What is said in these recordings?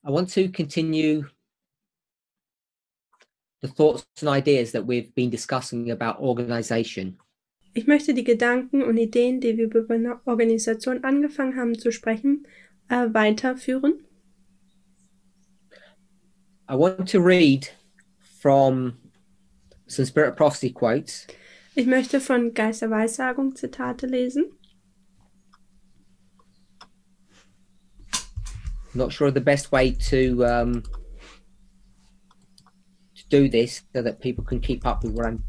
I want to continue the thoughts and ideas that we've been discussing about organization. Ich möchte die Gedanken und Ideen, die wir über eine Organisation angefangen haben zu sprechen, weiterführen. I want to read from some Spirit of Prophecy quotes. Ich möchte von Geist der Weissagung Zitate lesen. Not sure of the best way to do this so that people can keep up with what I'm.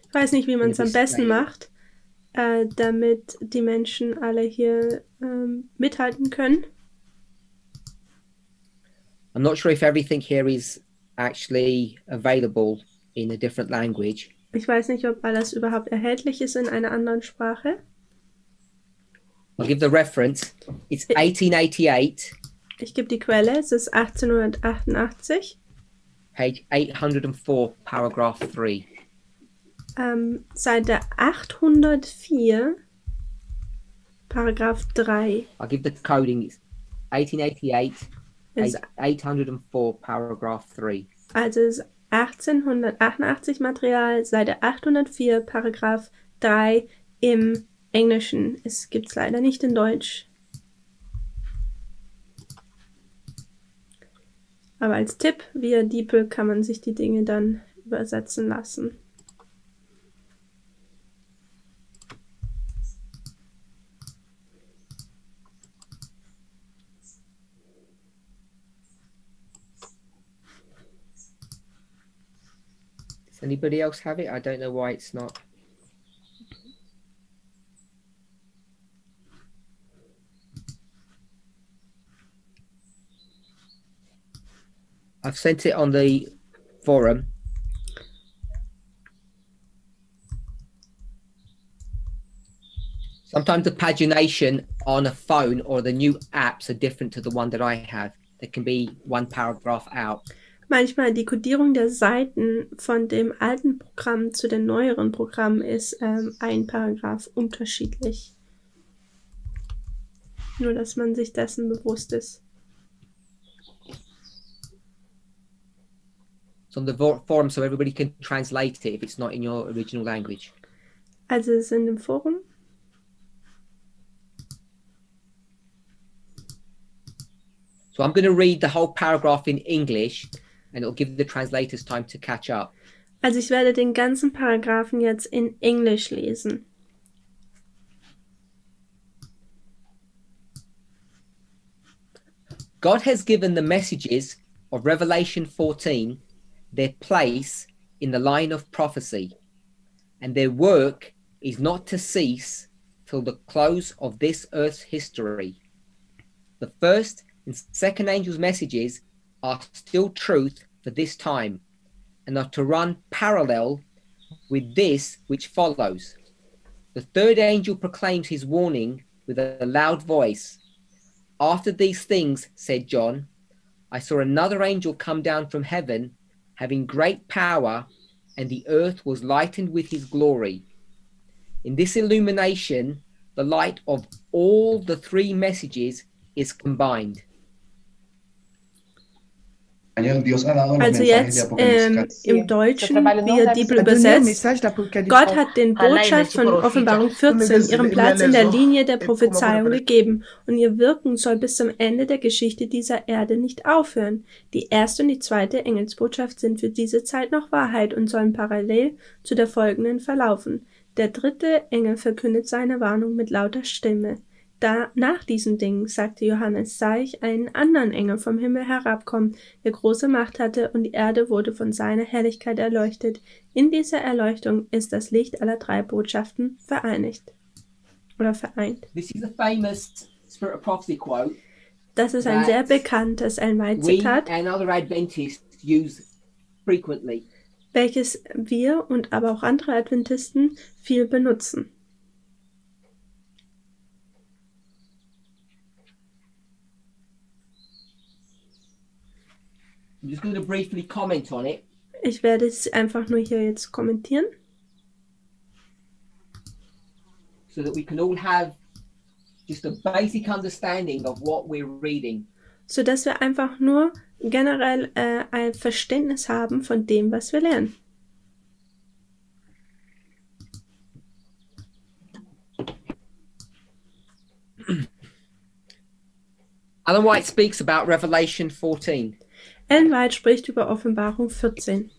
Ich weiß nicht, wie man es am besten macht, damit die Menschen alle hier mithalten können. I'm not sure if everything here is actually available in a different language. Ich weiß nicht, ob alles überhaupt erhältlich ist in einer anderen Sprache. I'll give the reference. It's 1888. Ich gebe die Quelle, es ist 1888. Page 804, paragraph 3. Seite 804, Paragraph 3. I'll give the coding. It's 1888, Ist, 804, paragraph 3. also ist 1888 Material, Seite 804, Paragraph 3 im Englischen. Es gibt es leider nicht in Deutsch. Aber als Tipp via DeepL kann man sich die Dinge dann übersetzen lassen. Does anybody else have it? I don't know why it's not. I've sent it on the forum. Sometimes the pagination on a phone or the new apps are different to the one that I have. There can be one paragraph out. Manchmal die Kodierung der Seiten von dem alten Programm zu den neueren Programmen ist ein Paragraph unterschiedlich. Nur, dass man sich dessen bewusst ist. It's on the forum so everybody can translate it if it's not in your original language. Also es ist in dem Forum. So I'm going to read the whole paragraph in English and it'll give the translators time to catch up. Also ich werde den ganzen Paragraphen jetzt in Englisch lesen. God has given the messages of Revelation 14 their place in the line of prophecy, and their work is not to cease till the close of this earth's history. The first and second angel's messages are still truth for this time, and are to run parallel with this which follows. The third angel proclaims his warning with a loud voice. After these things, said John, I saw another angel come down from heaven, having great power, and the earth was lightened with his glory. In this illumination, the light of all the three messages is combined. Also jetzt im Deutschen, via DeepL übersetzt, Gott hat den Botschaft von Offenbarung 14 ihren Platz in der Linie der Prophezeiung gegeben und ihr Wirken soll bis zum Ende der Geschichte dieser Erde nicht aufhören. Die erste und die zweite Engelsbotschaft sind für diese Zeit noch Wahrheit und sollen parallel zu der folgenden verlaufen. Der dritte Engel verkündet seine Warnung mit lauter Stimme. Nach diesen Dingen, sagte Johannes, sah ich einen anderen Engel vom Himmel herabkommen, der große Macht hatte, und die Erde wurde von seiner Herrlichkeit erleuchtet. In dieser Erleuchtung ist das Licht aller drei Botschaften vereinigt. Oder vereint. This is a famous Spirit of Prophecy quote. Das ist ein sehr bekanntes Elmai-Zitat, We and other Adventists use frequently. welches wir und aber auch andere Adventisten viel benutzen. I'm just going to briefly comment on it. Ich werde es einfach nur hier jetzt kommentieren, so that we can all have just a basic understanding of what we're reading. sodass wir einfach nur generell ein Verständnis haben von dem, was wir lernen. Ellen White speaks about Revelation 14. Ellen White spricht über Offenbarung 14.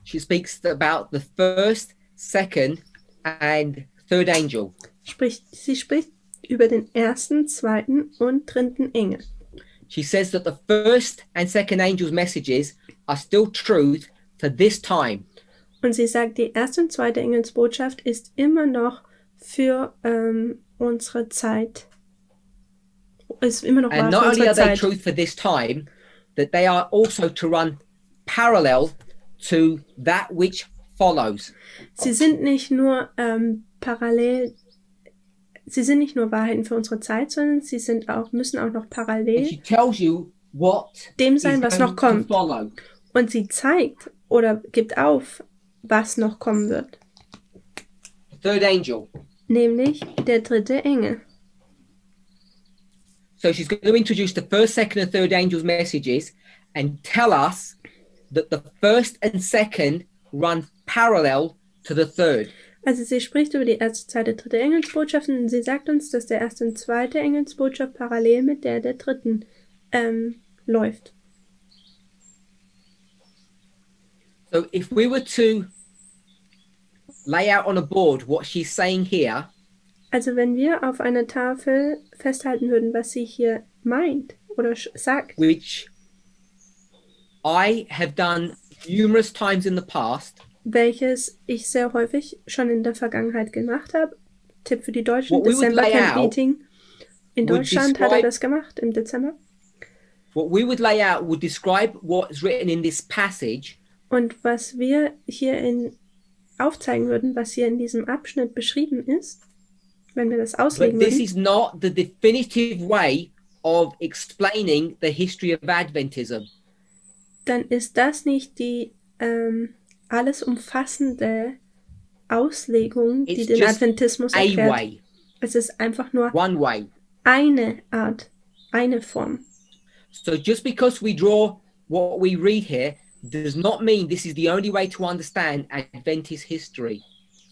She speaks about the first, second and third angel. Sie spricht über den ersten, zweiten und dritten Engel. She says that the first and second angel's messages are still truth for this time. Und sie sagt, die erste und zweite Engelsbotschaft ist immer noch für unsere Zeit. Ist immer noch and wahr not für only unsere are they Zeit. truth for this time, that they are also to run parallel to that which follows. Sie sind nicht nur parallel, sie sind nicht nur Wahrheiten für unsere Zeit, sondern sie sind auch, müssen auch noch And parallel she tells you what dem sein, was noch kommt. follow. Und sie zeigt oder gibt auf, was noch kommen wird. The third angel. Nämlich der dritte Engel. So she's going to introduce the first, second and third angel's messages and tell us that the first and second run parallel to the third. Also sie spricht über die erste, zweite, dritte Engelsbotschaft und sie sagt uns, dass der erste und zweite Engelsbotschaft parallel mit der dritten läuft. So if we were to lay out on a board what she's saying here, also wenn wir auf einer Tafel festhalten würden, was sie hier meint oder sagt, which I have done numerous times in the past, welches ich sehr häufig schon in der Vergangenheit gemacht habe. Tipp für die Deutschen, What we would December lay Camp out Meeting. In would Deutschland hat er describe- das gemacht, im Dezember. what we would lay out would describe what's written in this passage Und was wir hier aufzeigen würden, was hier in diesem Abschnitt beschrieben ist, wenn wir das auslegen but this würden, is not the definitive way of explaining the history of Adventism. dann ist das nicht die alles umfassende Auslegung, die It's den just Adventismus A erklärt. way, Es ist einfach nur one way. eine Art, eine Form. So just because we draw what we read here does not mean this is the only way to understand Adventist history.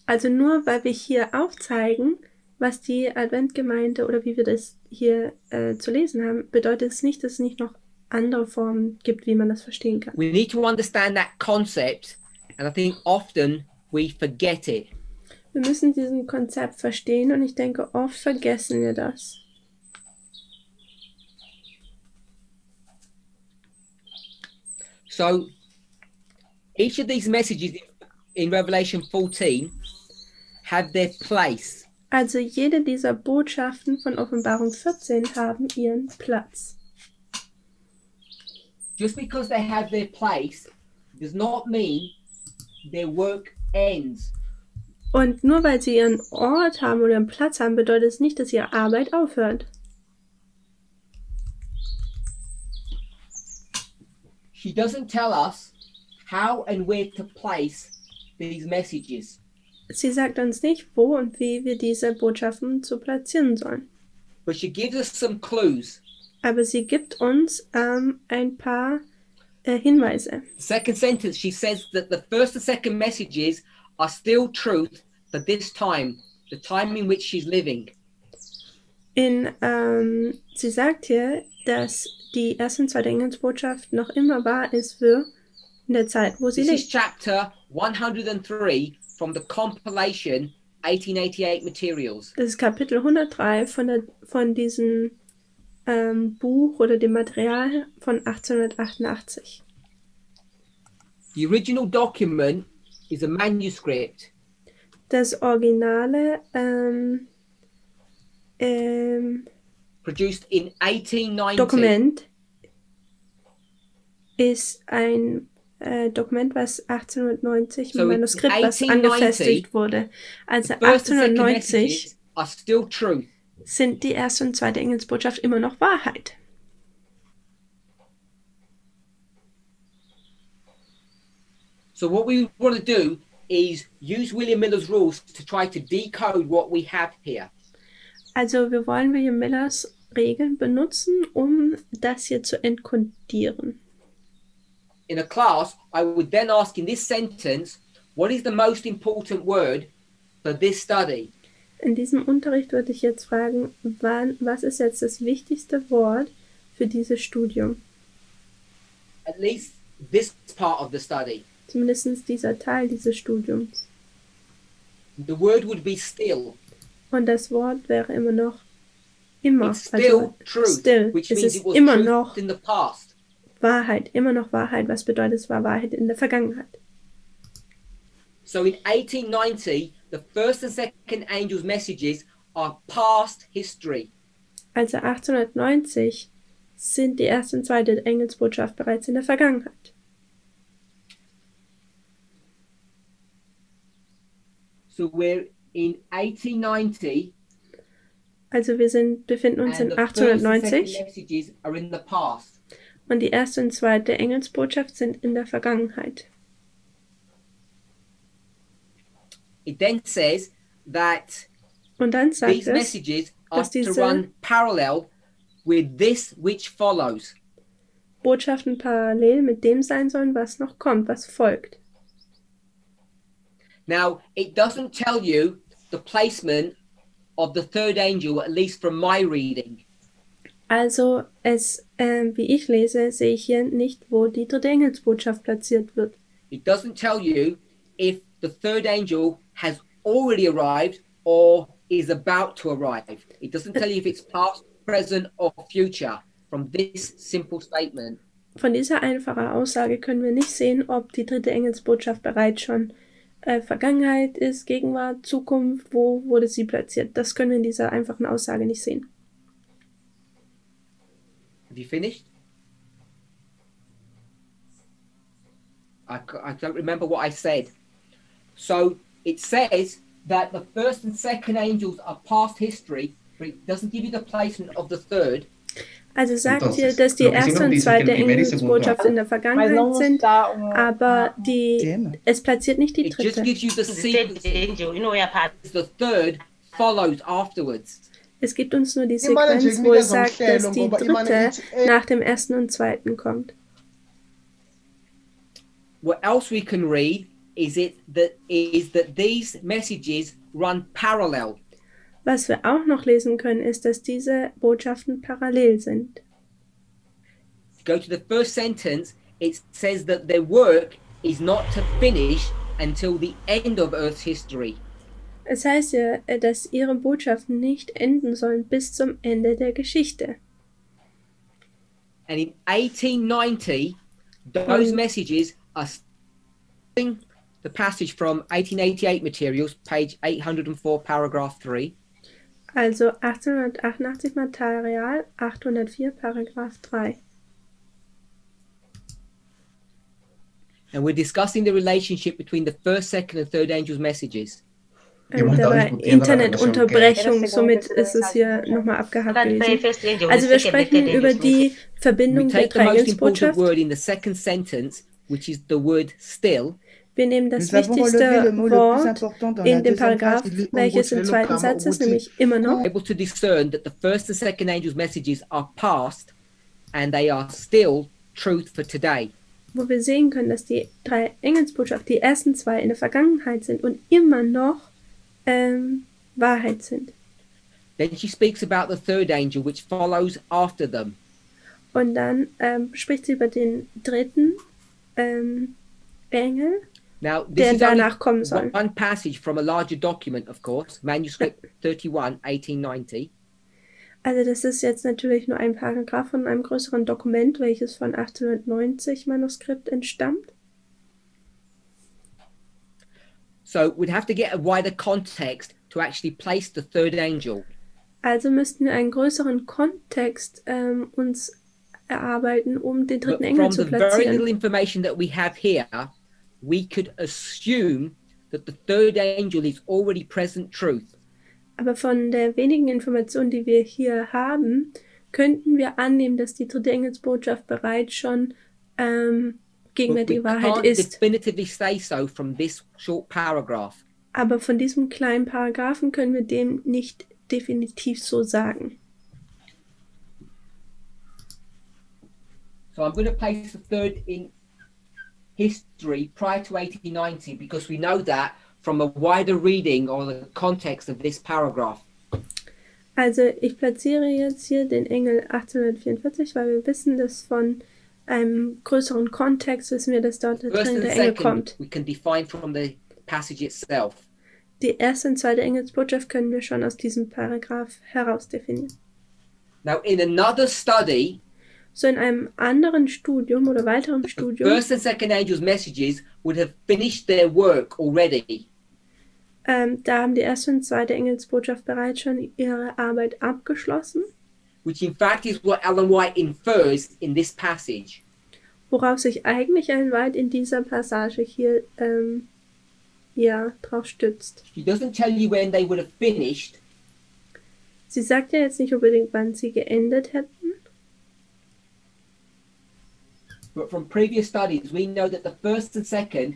Also nur weil wir hier aufzeigen, was die Adventgemeinde oder wie wir das hier zu lesen haben, bedeutet es nicht, dass es nicht noch andere Formen gibt, wie man das verstehen kann. We need to understand that concept, and I think often we forget it. Wir müssen diesen Konzept verstehen und ich denke, oft vergessen wir das. So each of these messages in Revelation 14 have their place. Also jede dieser Botschaften von Offenbarung 14 haben ihren Platz. Just because they have their place does not mean their work ends. Und nur weil sie ihren Ort haben oder ihren Platz haben, bedeutet es nicht, dass ihre Arbeit aufhört. She doesn't tell us how and where to place these messages. Sie sagt uns nicht, wo und wie wir diese Botschaften zu platzieren sollen. But she gives us some clues. Aber sie gibt uns ein paar Hinweise. Second sentence, she says that the first and second messages are still truth for this time, the time in which she's living. Sie sagt hier, dass die erste und zweite Engelsbotschaft noch immer wahr ist für in der Zeit, wo sie This is lebt. chapter 103 from the compilation 1888 materials. Das ist Kapitel 103 von diesem Buch oder dem Material von 1888. The original document is a manuscript. Das originale Produced in 1890. Dokument ist ein Dokument, was 1890, So ein Manuskript, was 1890, angefestigt wurde. Also The first and second 1890 messages are still truth. sind die erste und zweite Engelsbotschaft immer noch Wahrheit. So what we want to do is use William Miller's rules to try to decode what we have here. Also wir wollen William Millers Regeln benutzen, um das hier zu entkodieren. In a class, I would then ask in this sentence, what is the most important word for this study? In diesem Unterricht würde ich jetzt fragen, was ist jetzt das wichtigste Wort für dieses Studium? At least this part of the study. Zumindest dieser Teil dieses Studiums. The word would be still. Und das Wort wäre immer noch immer. It's still truth, still. Which es means ist it was immer truth noch in the past. Wahrheit, immer noch Wahrheit. Was bedeutet, es war Wahrheit in der Vergangenheit? So in 1890, the first and second angels' messages are past history. Also 1890 sind die erste und zweite Engelsbotschaft bereits in der Vergangenheit. So we're in 1890. Also wir befinden uns in 1890 und die erste und zweite Engelsbotschaft sind in der Vergangenheit. It then says that und dann sagt these messages are to run parallel with this which follows. Botschaften parallel mit dem sein sollen, was noch kommt, was folgt. Now, it doesn't tell you the placement of the third angel, at least from my reading. Also, wie ich lese, sehe ich hier nicht, wo die dritte Engelsbotschaft platziert wird. It doesn't tell you if the third angel has already arrived or is about to arrive. It doesn't tell you if it's past, present or future from this simple statement. Von dieser einfachen Aussage können wir nicht sehen, ob die dritte Engelsbotschaft bereits schon Vergangenheit ist, Gegenwart, Zukunft, wo wurde sie platziert. Das können wir in dieser einfachen Aussage nicht sehen. Have you finished? I don't remember what I said. So it says that the first and second angels are past history, but it doesn't give you the placement of the third. Also sagt hier, dass die erste und zweite Engelsbotschaft in der Vergangenheit sind, aber es platziert nicht die dritte. It just gives you the sequence. The third follows afterwards. Es gibt uns nur die Sequenz, wo es sagt, dass die dritte nach dem ersten und zweiten kommt. What else we can read is that these messages run parallel. Was wir auch noch lesen können, ist, dass diese Botschaften parallel sind. Go to the first sentence, it says that their work is not to finish until the end of Earth's history. Es heißt ja, dass ihre Botschaften nicht enden sollen bis zum Ende der Geschichte. And in 1890, those messages are the passage from 1888 materials, page 804, paragraph 3. Also 1888 Material, 804, Paragraph 3. And we're discussing the relationship between the first, second and third angels' messages. Dabei Internetunterbrechung, somit ist es hier nochmal abgehakt gewesen. Also wir sprechen über die Verbindung der drei Engelsbotschaft. Word in the second sentence, which is the word still. Wir nehmen das wichtigste Wort in dem Paragraph, welches im zweiten Satz ist, nämlich immer noch. Able to discern that the first and second angels' messages are past and they are still truth for today. Wo wir sehen können, dass die drei Engelsbotschaften, die ersten zwei in der Vergangenheit sind und immer noch Wahrheit sind. Then she speaks about the third angel which follows after them. Und dann spricht sie über den dritten Engel. Now, this der is danach kommen soll. One passage from a larger document, of course, manuscript 31, 1890. Also das ist jetzt natürlich nur ein Paragraph von einem größeren Dokument, welches von 1890 Manuskript entstammt. So we'd have to get a wider context to actually place the third angel. Also müssten wir einen größeren Kontext uns erarbeiten, um den dritten Engel zu platzieren. From the very little information that we have here, we could assume that the third angel is already present truth. Aber von der wenigen Information, die wir hier haben, könnten wir annehmen, dass die dritte Engelsbotschaft bereits schon gegenwärtige Wahrheit ist. Definitively say so from this short paragraph. Aber von diesem kleinen Paragraphen können wir dem nicht definitiv so sagen. So I'm going to place the third in history prior to 1890 because we know that from a wider reading or the context of this paragraph. Also ich platziere jetzt hier den Engel 1844, weil wir wissen, dass von einem größeren Kontext wissen wir, dass dort der Engel kommt. We can define from the passage itself. Die erste und zweite Engelsbotschaft können wir schon aus diesem Paragraph heraus definieren. Now in another study, so in einem anderen Studium oder weiteren Studium, first and second angels' messages would have finished their work already. Da haben die erste und zweite Engelsbotschaft bereits schon ihre Arbeit abgeschlossen. Which in fact is what Ellen White infers in this passage. Worauf sich eigentlich Ellen White in dieser Passage hier drauf stützt. She doesn't tell you when they would have finished. Sie sagt ja jetzt nicht unbedingt, wann sie geendet hätten. But from previous studies, we know that the first and second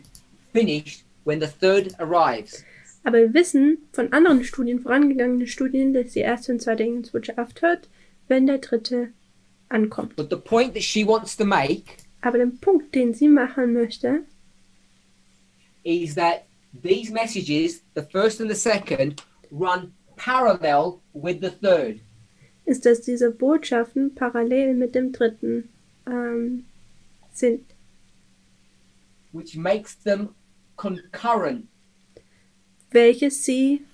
finished when the third arrives. Aber wir wissen von anderen Studien, vorangegangenen Studien, dass die erste und zweite Engelsbotschaft hört, wenn der dritte ankommt. But the point that she wants to make, aber der Punkt, den sie machen möchte, is that these messages, the first and the second, run parallel with the third. Ist, dass diese Botschaften parallel mit dem dritten sind. Which makes them concurrent. Welches sie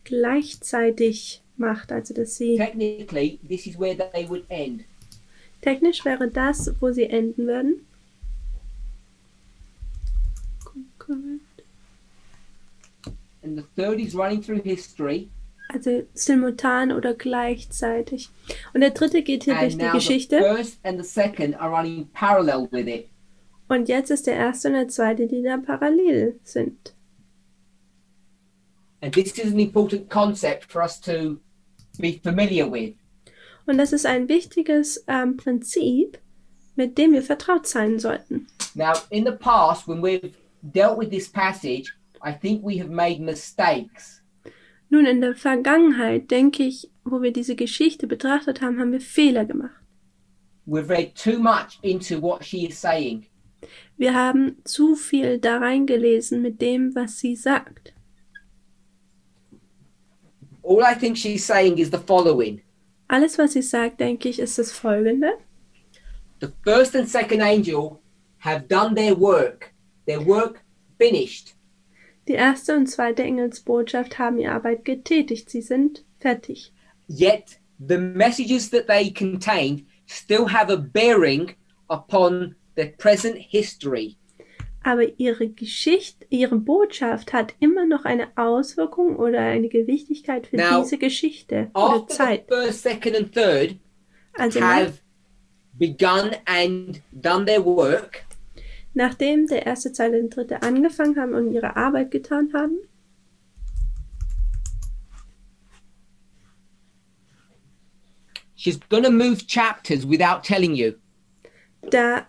gleichzeitig macht, also dass sie... Technically, this is where they would end. Technisch wäre das, wo sie enden würden. And the third is running through history. Also simultan oder gleichzeitig. Und der dritte geht hier durch die Geschichte. The first and the second are running parallel with it. Und jetzt ist der erste und der zweite, die da parallel sind. And this is an important concept for us to be familiar with. Und das ist ein wichtiges Prinzip, mit dem wir vertraut sein sollten. Now, in the past, when we've dealt with this passage, I think we have made mistakes. Nun, in der Vergangenheit, denke ich, wo wir diese Geschichte betrachtet haben, haben wir Fehler gemacht. We've read too much into what she is saying. Wir haben zu viel da reingelesen mit dem, was sie sagt. All I think she's saying is the following. Alles, was sie sagt, denke ich, ist das Folgende. The first and second angel have done their work finished. Die erste und zweite Engelsbotschaft haben ihre Arbeit getätigt. Sie sind fertig. Yet the messages that they contained still have a bearing upon the present history. Aber ihre Botschaft hat immer noch eine Auswirkung oder eine Gewichtigkeit für diese Geschichte oder Zeit. The first, second and third have begun and done their work. Nachdem der erste, zweite und dritte angefangen haben und ihre Arbeit getan haben, she's gonna move chapters without telling you. Da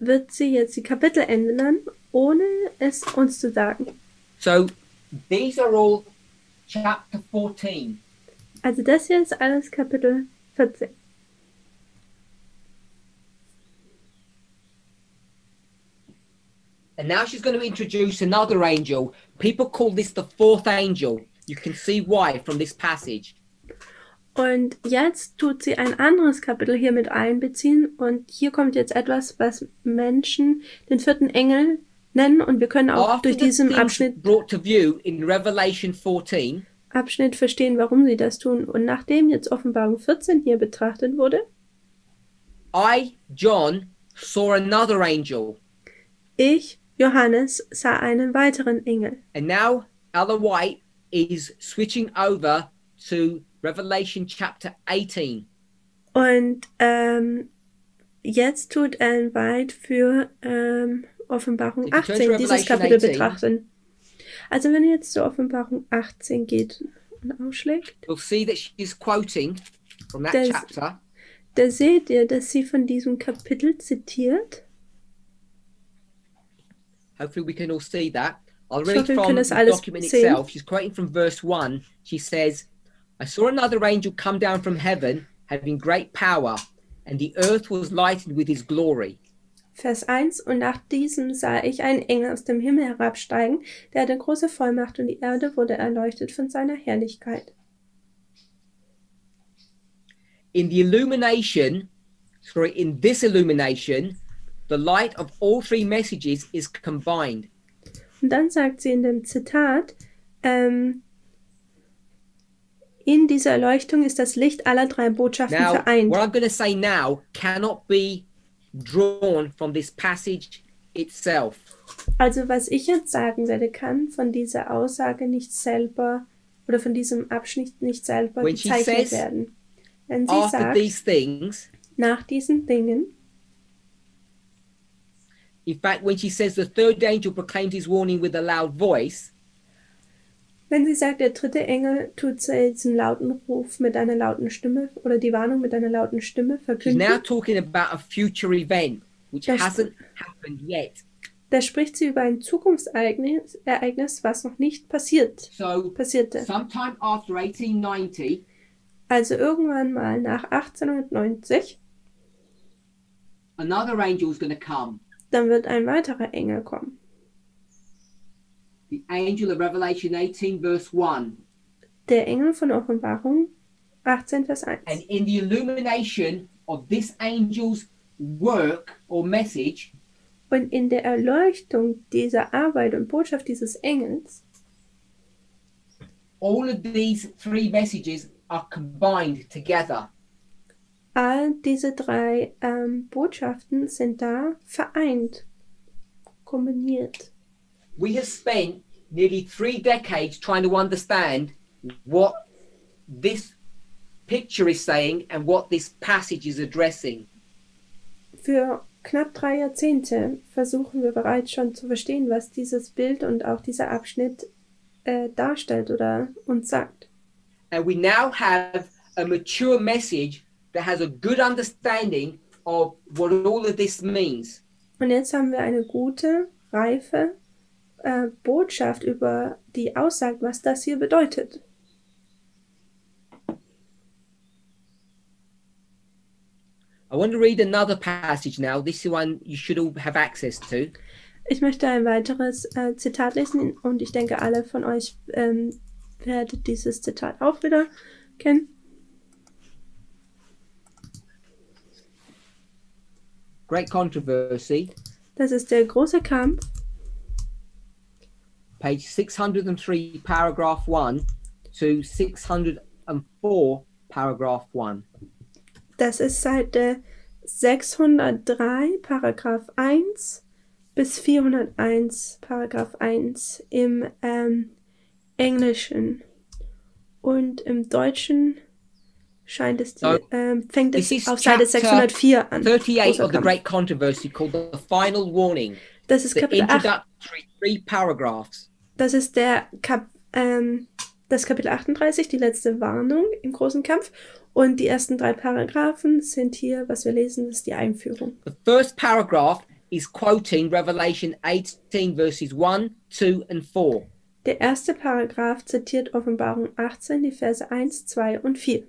wird sie jetzt die Kapitel ändern, ohne es uns zu sagen. So, these are all chapter 14. Also das hier ist alles Kapitel 14. And now she's going to introduce another angel. People call this the fourth angel. You can see why from this passage. Und jetzt tut sie ein anderes Kapitel hier mit einbeziehen. Und hier kommt jetzt etwas, was Menschen den vierten Engel nennen. Und wir können auch durch diesen Abschnitt verstehen, warum sie das tun. Und nachdem jetzt Offenbarung 14 hier betrachtet wurde, I, John, saw another angel. Ich, Johannes, sah einen weiteren Engel. And now Ellen White is switching over to Revelation chapter 18. Und jetzt tut Ellen White für Offenbarung 18 dieses Kapitel betrachten. Also wenn ihr jetzt zur Offenbarung 18 geht und aufschlägt, you'll see that she's quoting from that chapter. Da seht ihr, dass sie von diesem Kapitel zitiert. Hopefully we can all see that. I'll read from the document itself. She's quoting from verse 1. She says, I saw another angel come down from heaven, having great power, and the earth was lightened with his glory. Vers 1, und nach diesem sah ich einen Engel aus dem Himmel herabsteigen, der hatte große Vollmacht, und die Erde wurde erleuchtet von seiner Herrlichkeit. In this illumination, the light of all three messages is combined. Und dann sagt sie in dem Zitat, in dieser Erleuchtung ist das Licht aller drei Botschaften vereint. What I'm going to say now cannot be drawn from this passage itself. Also was ich jetzt sagen werde, kann von dieser Aussage nicht selber oder von diesem Abschnitt nicht selber bezeichnet werden. Wenn sie sagt, nach diesen Dingen, in fact, when she says the third angel proclaimed his warning with a loud voice, wenn sie sagt, der dritte Engel tut diesen lauten Ruf mit einer lauten Stimme oder die Warnung mit einer lauten Stimme verkünden. She's now talking about a future event which hasn't happened yet. Da spricht sie über ein Zukunftsereignis, was noch nicht passierte. Sometime after 1890, also irgendwann mal nach 1890, another angel is going to come. Dann wird ein weiterer Engel kommen. The angel of Revelation 18 verse 1. Der Engel von Offenbarung 18 Vers 1. And in the illumination of this angel's work or message, und in der Erleuchtung dieser Arbeit und Botschaft dieses Engels, all of these three messages are combined together. All diese drei Botschaften sind da vereint, kombiniert. We have spent nearly 3 decades trying to understand what this picture is saying and what this passage is addressing. Für knapp 3 Jahrzehnte versuchen wir bereits schon zu verstehen, was dieses Bild und auch dieser Abschnitt darstellt oder uns sagt. And we now have a mature message that has a good understanding of what all of this means. Und jetzt haben wir eine gute, reife Botschaft, über die aussagt, was das hier bedeutet. I want to read another passage now. This is one you should all have access to. Ich möchte ein weiteres Zitat lesen und ich denke, alle von euch werdet dieses Zitat auch wieder kennen. Great Controversy. Das ist der große Kampf. Page 603, paragraph 1 to 604, paragraph 1. Das ist Seite 603, Paragraph 1 bis 401, Paragraph 1 im Englischen. Und im Deutschen scheint es, fängt es auf Seite 604 an. 38 of the Great Controversy, called the Final Warning. Das ist Kapitel 8. Paragraphs. Das ist das Kapitel 38, die letzte Warnung im großen Kampf. Und die ersten 3 Paragraphen sind hier, was wir lesen, das ist die Einführung. The first paragraph is quoting Revelation 18 verses 1, 2 and 4. Der erste Paragraph zitiert Offenbarung 18, die Verse 1, 2 und 4.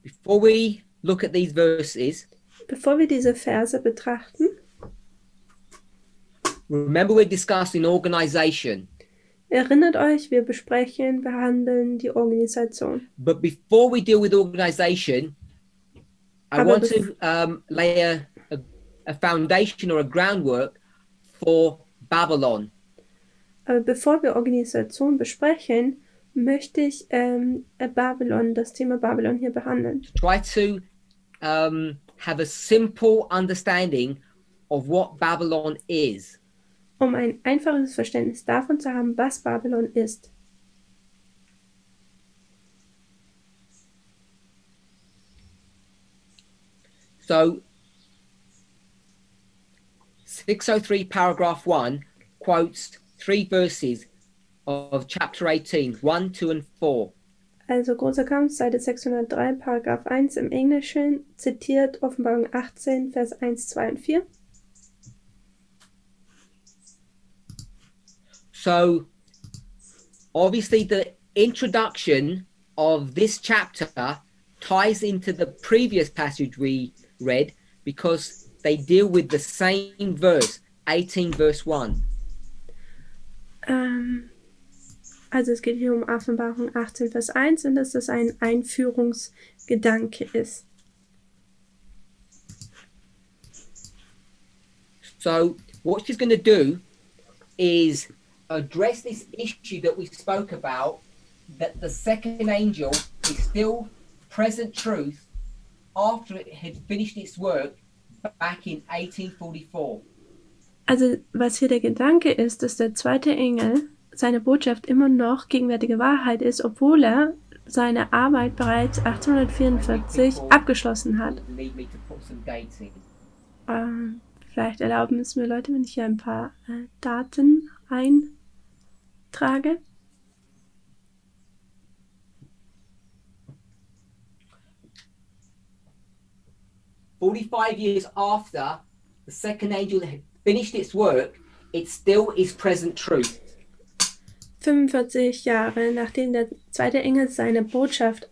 Before we look at these verses, bevor wir diese Verse betrachten, remember we're discussing organization. Erinnert euch, wir behandeln die Organisation. But before we deal with organization, I want to lay a foundation or a groundwork for Babylon. Aber bevor wir Organisation besprechen, möchte ich das Thema Babylon hier behandeln. Try to have a simple understanding of what Babylon is. Um ein einfaches Verständnis davon zu haben, was Babylon ist. So, 603 paragraph 1 quotes 3 verses of chapter 18, 1, 2 and 4. Also großer Kampf, Seite 603, Paragraph 1 im Englischen, zitiert Offenbarung 18, Vers 1, 2 und 4. So, obviously the introduction of this chapter ties into the previous passage we read because they deal with the same verse, 18 verse 1. Also es geht hier um Offenbarung 18 Vers 1 und dass das ein Einführungsgedanke ist. So what she's going to do is address this issue that we spoke about, that the second angel is still present truth after it had finished its work back in 1844. Also was hier der Gedanke ist, dass der zweite Engel seine Botschaft immer noch gegenwärtige Wahrheit ist, obwohl er seine Arbeit bereits 1844 abgeschlossen hat. Vielleicht erlauben es mir Leute, wenn ich hier ein paar Daten eintrage. Years after the second angel had finished its work, it still is present truth. 45 Jahre nachdem der zweite Engel seine Botschaft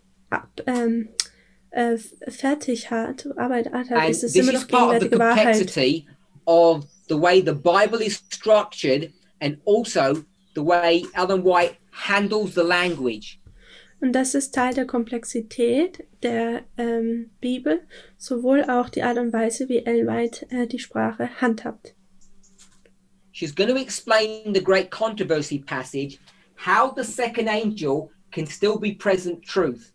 fertig hat, Arbeit hat, ist es immer noch gegenwärtige Wahrheit. Of the way the Bible is structured and also the way Ellen White handles the language. Und das ist Teil der Komplexität der Bibel, sowohl auch die Art und Weise, wie Ellen White die Sprache handhabt. She's going to explain the great controversy passage, how the second angel can still be present truth.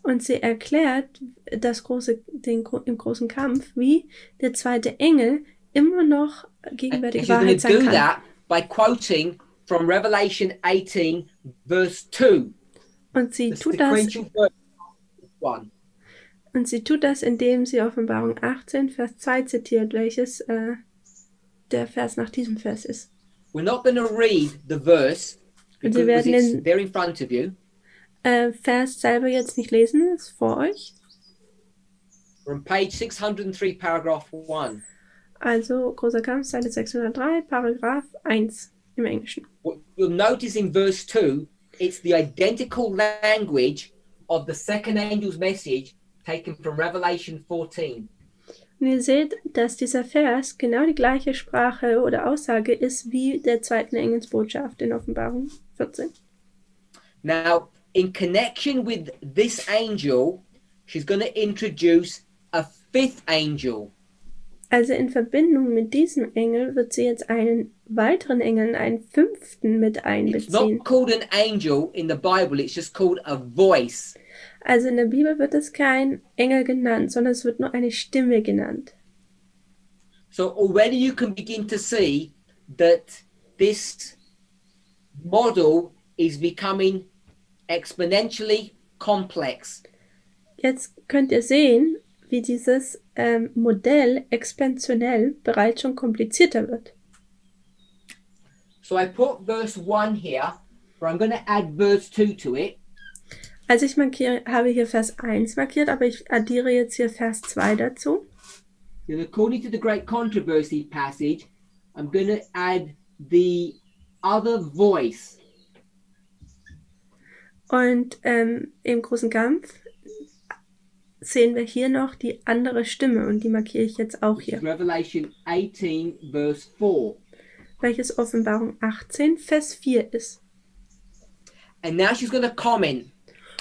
Und sie erklärt im großen Kampf, wie der zweite Engel immer noch gegenwärtige Wahrheit sein kann. And she's going to do that by quoting from Revelation 18 verse 2. Und sie tut das, indem sie Offenbarung 18 Vers 2 zitiert, welches der Vers nach diesem Vers ist. We're not going to read the verse because it's there in front of you. Vers selber jetzt nicht lesen, ist vor euch. From page 603, paragraph 1. Also großer Kampf, Seite 603, Paragraph 1 im Englischen. What you'll notice in verse 2, it's the identical language of the second angel's message taken from Revelation 14. Und ihr seht, dass dieser Vers genau die gleiche Sprache oder Aussage ist wie der zweiten Engelsbotschaft in Offenbarung 14. Now, in connection with this angel, she's going to introduce a fifth angel. Also in Verbindung mit diesem Engel wird sie jetzt einen weiteren Engel, einen fünften mit einbeziehen. It's not called an angel in the Bible, it's just called a voice. Also in der Bibel wird es kein Engel genannt, sondern es wird nur eine Stimme genannt. So already you can begin to see that this model is becoming exponentially complex. Jetzt könnt ihr sehen, wie dieses Modell exponentiell bereits schon komplizierter wird. So I put verse 1 here, but I'm going to add verse 2 to it. Also ich habe hier Vers 1 markiert, aber ich addiere jetzt hier Vers 2 dazu. And according to the great controversy passage, I'm going to add the other voice. Und im großen Kampf sehen wir hier noch die andere Stimme und die markiere ich jetzt auch hier. Revelation 18 verse 4. Welches Offenbarung 18 Vers 4 ist. And now she's going to comment.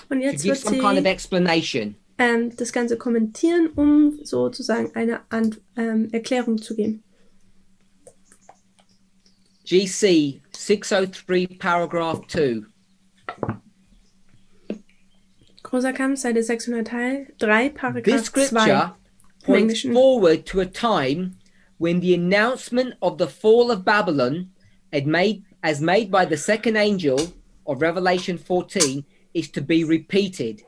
Und jetzt wird sie kind of explanation. Das Ganze kommentieren, um sozusagen eine Erklärung zu geben. GC 603 paragraph 2. Großer Kampf, Seite 603, Paragraph 2. This scripture points forward to a time when the announcement of the fall of Babylon, as made by the second angel of Revelation 14, is to be repeated.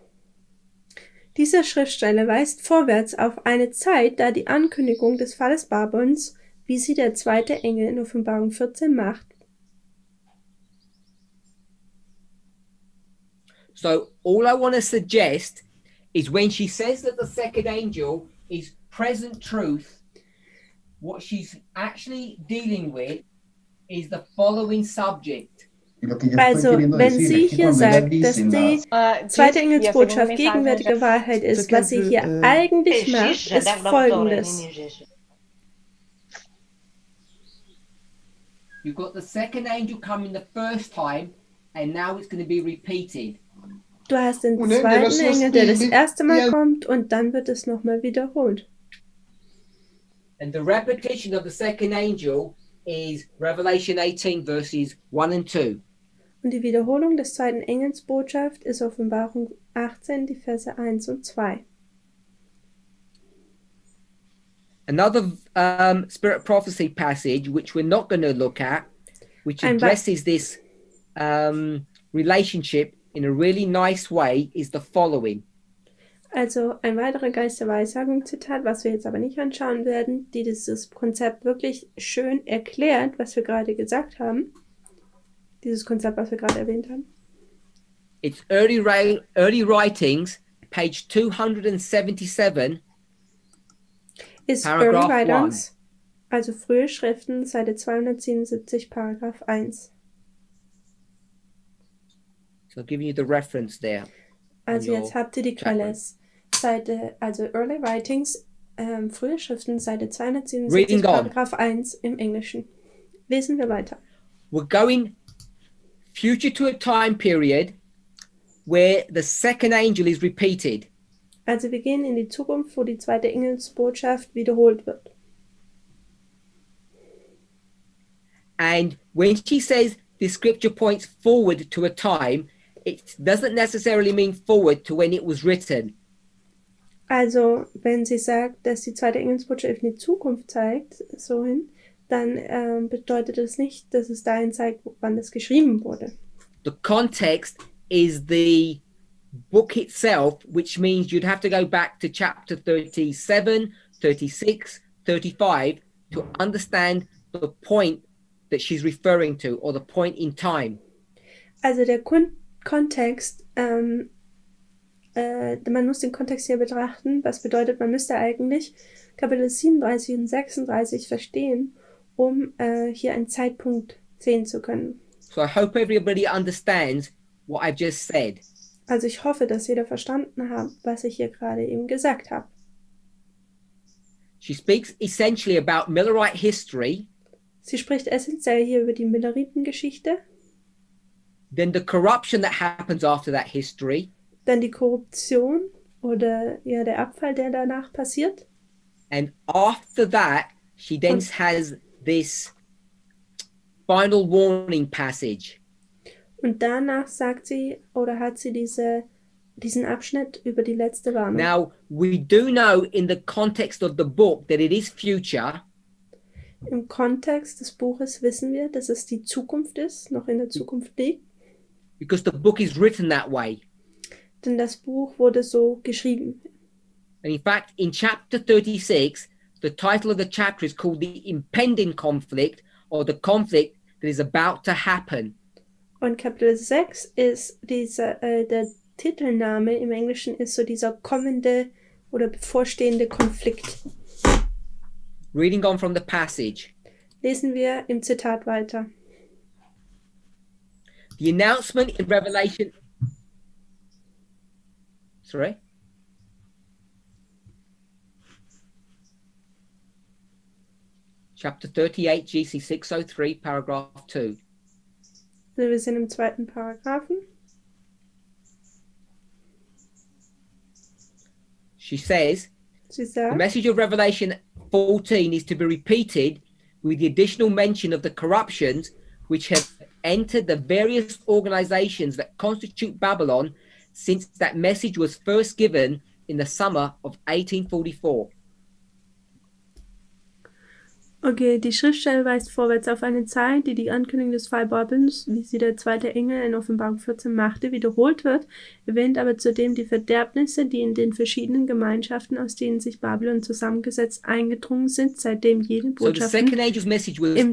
Diese Schriftstelle weist vorwärts auf eine Zeit, da die Ankündigung des Falles Babylons, wie sie der zweite Engel in Offenbarung 14 macht. So all I want to suggest is when she says that the second angel is present truth, what she's actually dealing with is the following subject. Also, wenn sie hier sagt, dass die zweite Engelsbotschaft gegenwärtige Wahrheit ist, was sie hier eigentlich macht, ist Folgendes. You've got the second angel coming the first time, and now it's going to be repeated. Du hast den zweiten Engel, der das erste Mal kommt, und dann wird es nochmal wiederholt. And the repetition of the second angel is Revelation 18 verses 1 and 2. Und die Wiederholung des zweiten Engels Botschaft ist Offenbarung 18, die Verse 1 und 2. Another spirit prophecy passage, which we're not going to look at, which addresses this relationship in a really nice way, is the following. Also ein weiterer Geist der Weissagung Zitat, was wir jetzt aber nicht anschauen werden, die dieses Konzept wirklich schön erklärt, was wir gerade gesagt haben. Dieses Konzept, was wir gerade erwähnt haben. It's early writings, page 277. Ist Early Writings, also frühe Schriften, Seite 277, Paragraph 1. So giving you the reference there. Also jetzt habt ihr die Quelle. Seite, also Early Writings, frühe Schriften, Seite 277, Paragraph 1 im Englischen. Lesen wir weiter. We're going future to a time period where the second angel is repeated. Also wir gehen in die Zukunft, wo die zweite Engelsbotschaft wiederholt wird. And when she says the scripture points forward to a time, it doesn't necessarily mean forward to when it was written. Also, wenn sie sagt, dass die zweite Engelsbotschaft in die Zukunft zeigt, so hin, dann bedeutet das nicht, dass es dahin zeigt, wann das geschrieben wurde. The context is the book itself, which means you'd have to go back to chapter 37, 36, 35 to understand the point that she's referring to, or the point in time. Also der Kontext, man muss den Kontext hier betrachten, was bedeutet, man müsste eigentlich Kapitel 37 und 36 verstehen, um hier einen Zeitpunkt sehen zu können. So I hope everybody understands what I've just said. Also ich hoffe, dass jeder verstanden hat, was ich hier gerade eben gesagt habe. She speaks essentially about Millerite history. Sie spricht essentiell hier über die Milleritengeschichte. Then the corruption that happens after that history. Dann die Korruption oder ja der Abfall, der danach passiert. And after that, she then has this final warning passage. Und danach sagt sie oder hat sie diesen Abschnitt über die letzte Warnung. Now, we do know in the context of the book that it is future. Im Kontext des Buches wissen wir, dass es die Zukunft ist, noch in der Zukunft liegt. Because the book is written that way. Denn das Buch wurde so geschrieben. And in fact, in chapter 36, the title of the chapter is called The Impending Conflict, or the conflict that is about to happen. Und Kapitel 6 ist der Titelname im Englischen ist so dieser kommende oder bevorstehende Konflikt. Reading on from the passage. Lesen wir im Zitat weiter. The announcement in Revelation. Sorry? Chapter 38, GC 603, paragraph 2. Wir sind im zweiten Paragraphen. She says, Sie sagt, the message of Revelation 14 is to be repeated with the additional mention of the corruptions which have entered the various organizations that constitute Babylon since that message was first given in the summer of 1844. Okay, die Schriftstelle weist vorwärts auf eine Zeit, die Ankündigung des Fall Babylons, wie sie der zweite Engel in Offenbarung 14 machte, wiederholt wird, erwähnt aber zudem die Verderbnisse, die in den verschiedenen Gemeinschaften, aus denen sich Babylon zusammengesetzt, eingedrungen sind, seitdem jede Botschaft im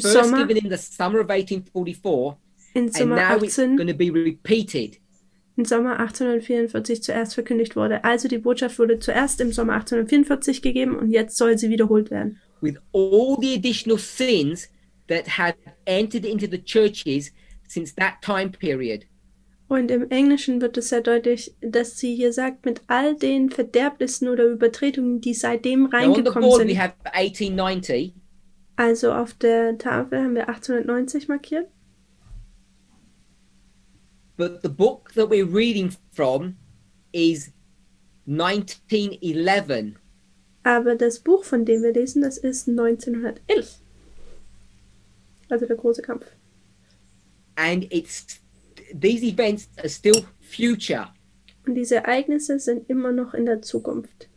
Sommer 1844, in Sommer and now it's going to be repeated. Im Sommer 1844 zuerst verkündigt wurde. Also die Botschaft wurde zuerst im Sommer 1844 gegeben und jetzt soll sie wiederholt werden. With all the additional sins that have entered into the churches since that time period. Und im Englischen wird es sehr deutlich, dass sie hier sagt, mit all den Verderblissen oder Übertretungen, die seitdem reingekommen sind. We have 1890. Also auf der Tafel haben wir 1890 markiert. But the book that we're reading from is 1911. Aber das Buch, von dem wir lesen, das ist 1911. Also der große Kampf. And these events are still future. Und diese Ereignisse sind immer noch in der Zukunft.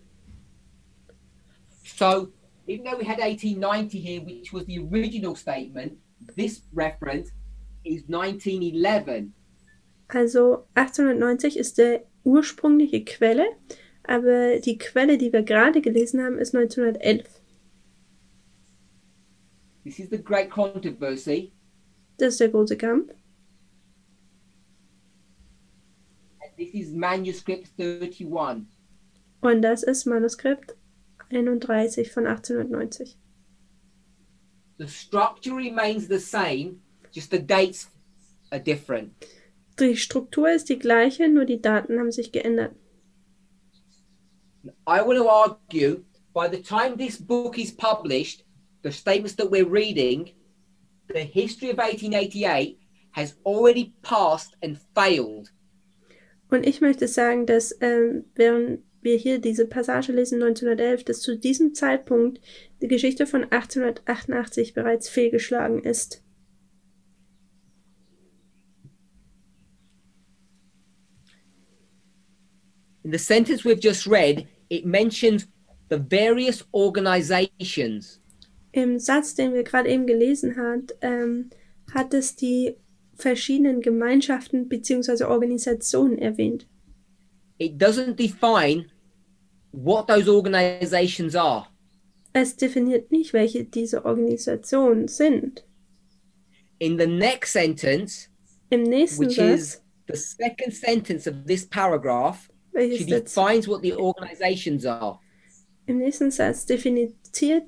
So, even though we had 1890 here, which was the original statement, this reference is 1911. Also 1890 ist der ursprüngliche Quelle, aber die Quelle, die wir gerade gelesen haben, ist 1911. This is the great controversy. Das ist der große Kampf. And this is manuscript 31. Und das ist Manuskript 31 von 1890. The structure remains the same, just the dates are different. Die Struktur ist die gleiche, nur die Daten haben sich geändert. I want to argue, by the time this book is published, the statements that we're reading, the history of 1888 has already passed and failed. Und ich möchte sagen, dass während wir hier diese Passage lesen, 1911, dass zu diesem Zeitpunkt die Geschichte von 1888 bereits fehlgeschlagen ist. In the sentence we've just read, it mentions the various organizations. Im Satz, den wir gerade eben gelesen haben, hat es die verschiedenen Gemeinschaften bzw. Organisationen erwähnt. It doesn't define what those organizations are. Es definiert nicht, welche diese Organisationen sind. In the next sentence, im nächsten which Satz, is the second sentence of this paragraph, she Satz, defines what the organizations are. Im nächsten Satz definiert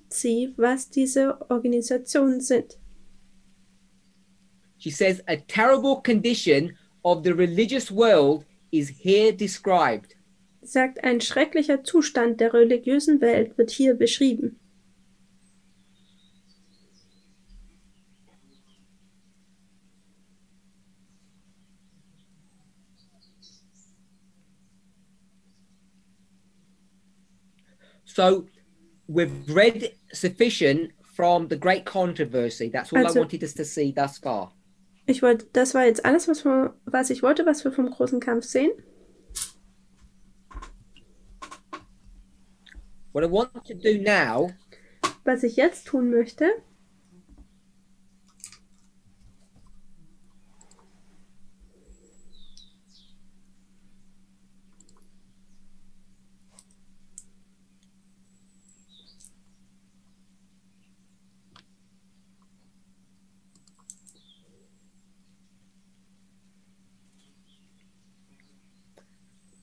sie, was diese Organisationen sind. She says, a terrible condition of the religious world is here described. Sagt, ein schrecklicher Zustand der religiösen Welt wird hier beschrieben. So we've read sufficient from the great controversy. That's all I wanted us to see thus far. Das war jetzt alles, was ich wollte, was wir vom großen Kampf sehen. What I want to do now, was ich jetzt tun möchte,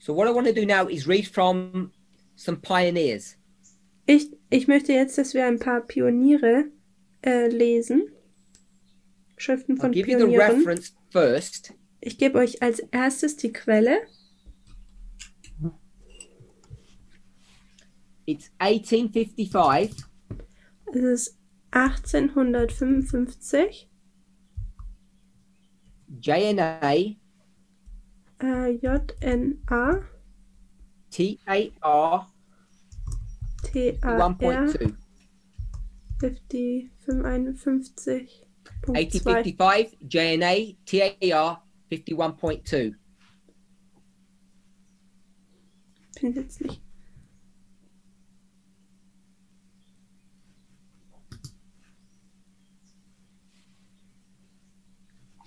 so what I want to do now is read from some pioneers. Ich möchte jetzt, dass wir ein paar Pioniere lesen. Schriften von Pionieren. Ich gebe euch als erstes die Quelle. It's 1855. Es ist 1855. JNA. JNA. TAR. 1.2. 51.2. 1855 JNA TAR 51.2. Bin jetzt nicht.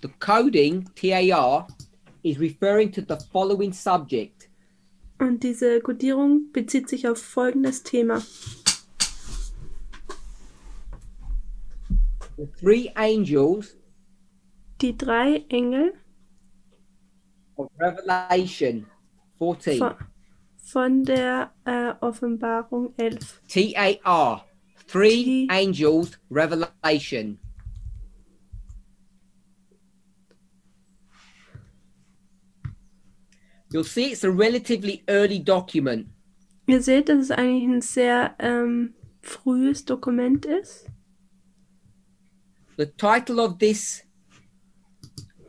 The coding TAR is referring to the following subject. Und diese Kodierung bezieht sich auf folgendes Thema. The three angels die drei Engel of Revelation 14. Von der Offenbarung 11. TAR, three angels Revelation. You'll see it's a relatively early document. Ihr seht, dass es eigentlich ein sehr frühes Dokument ist. The title of this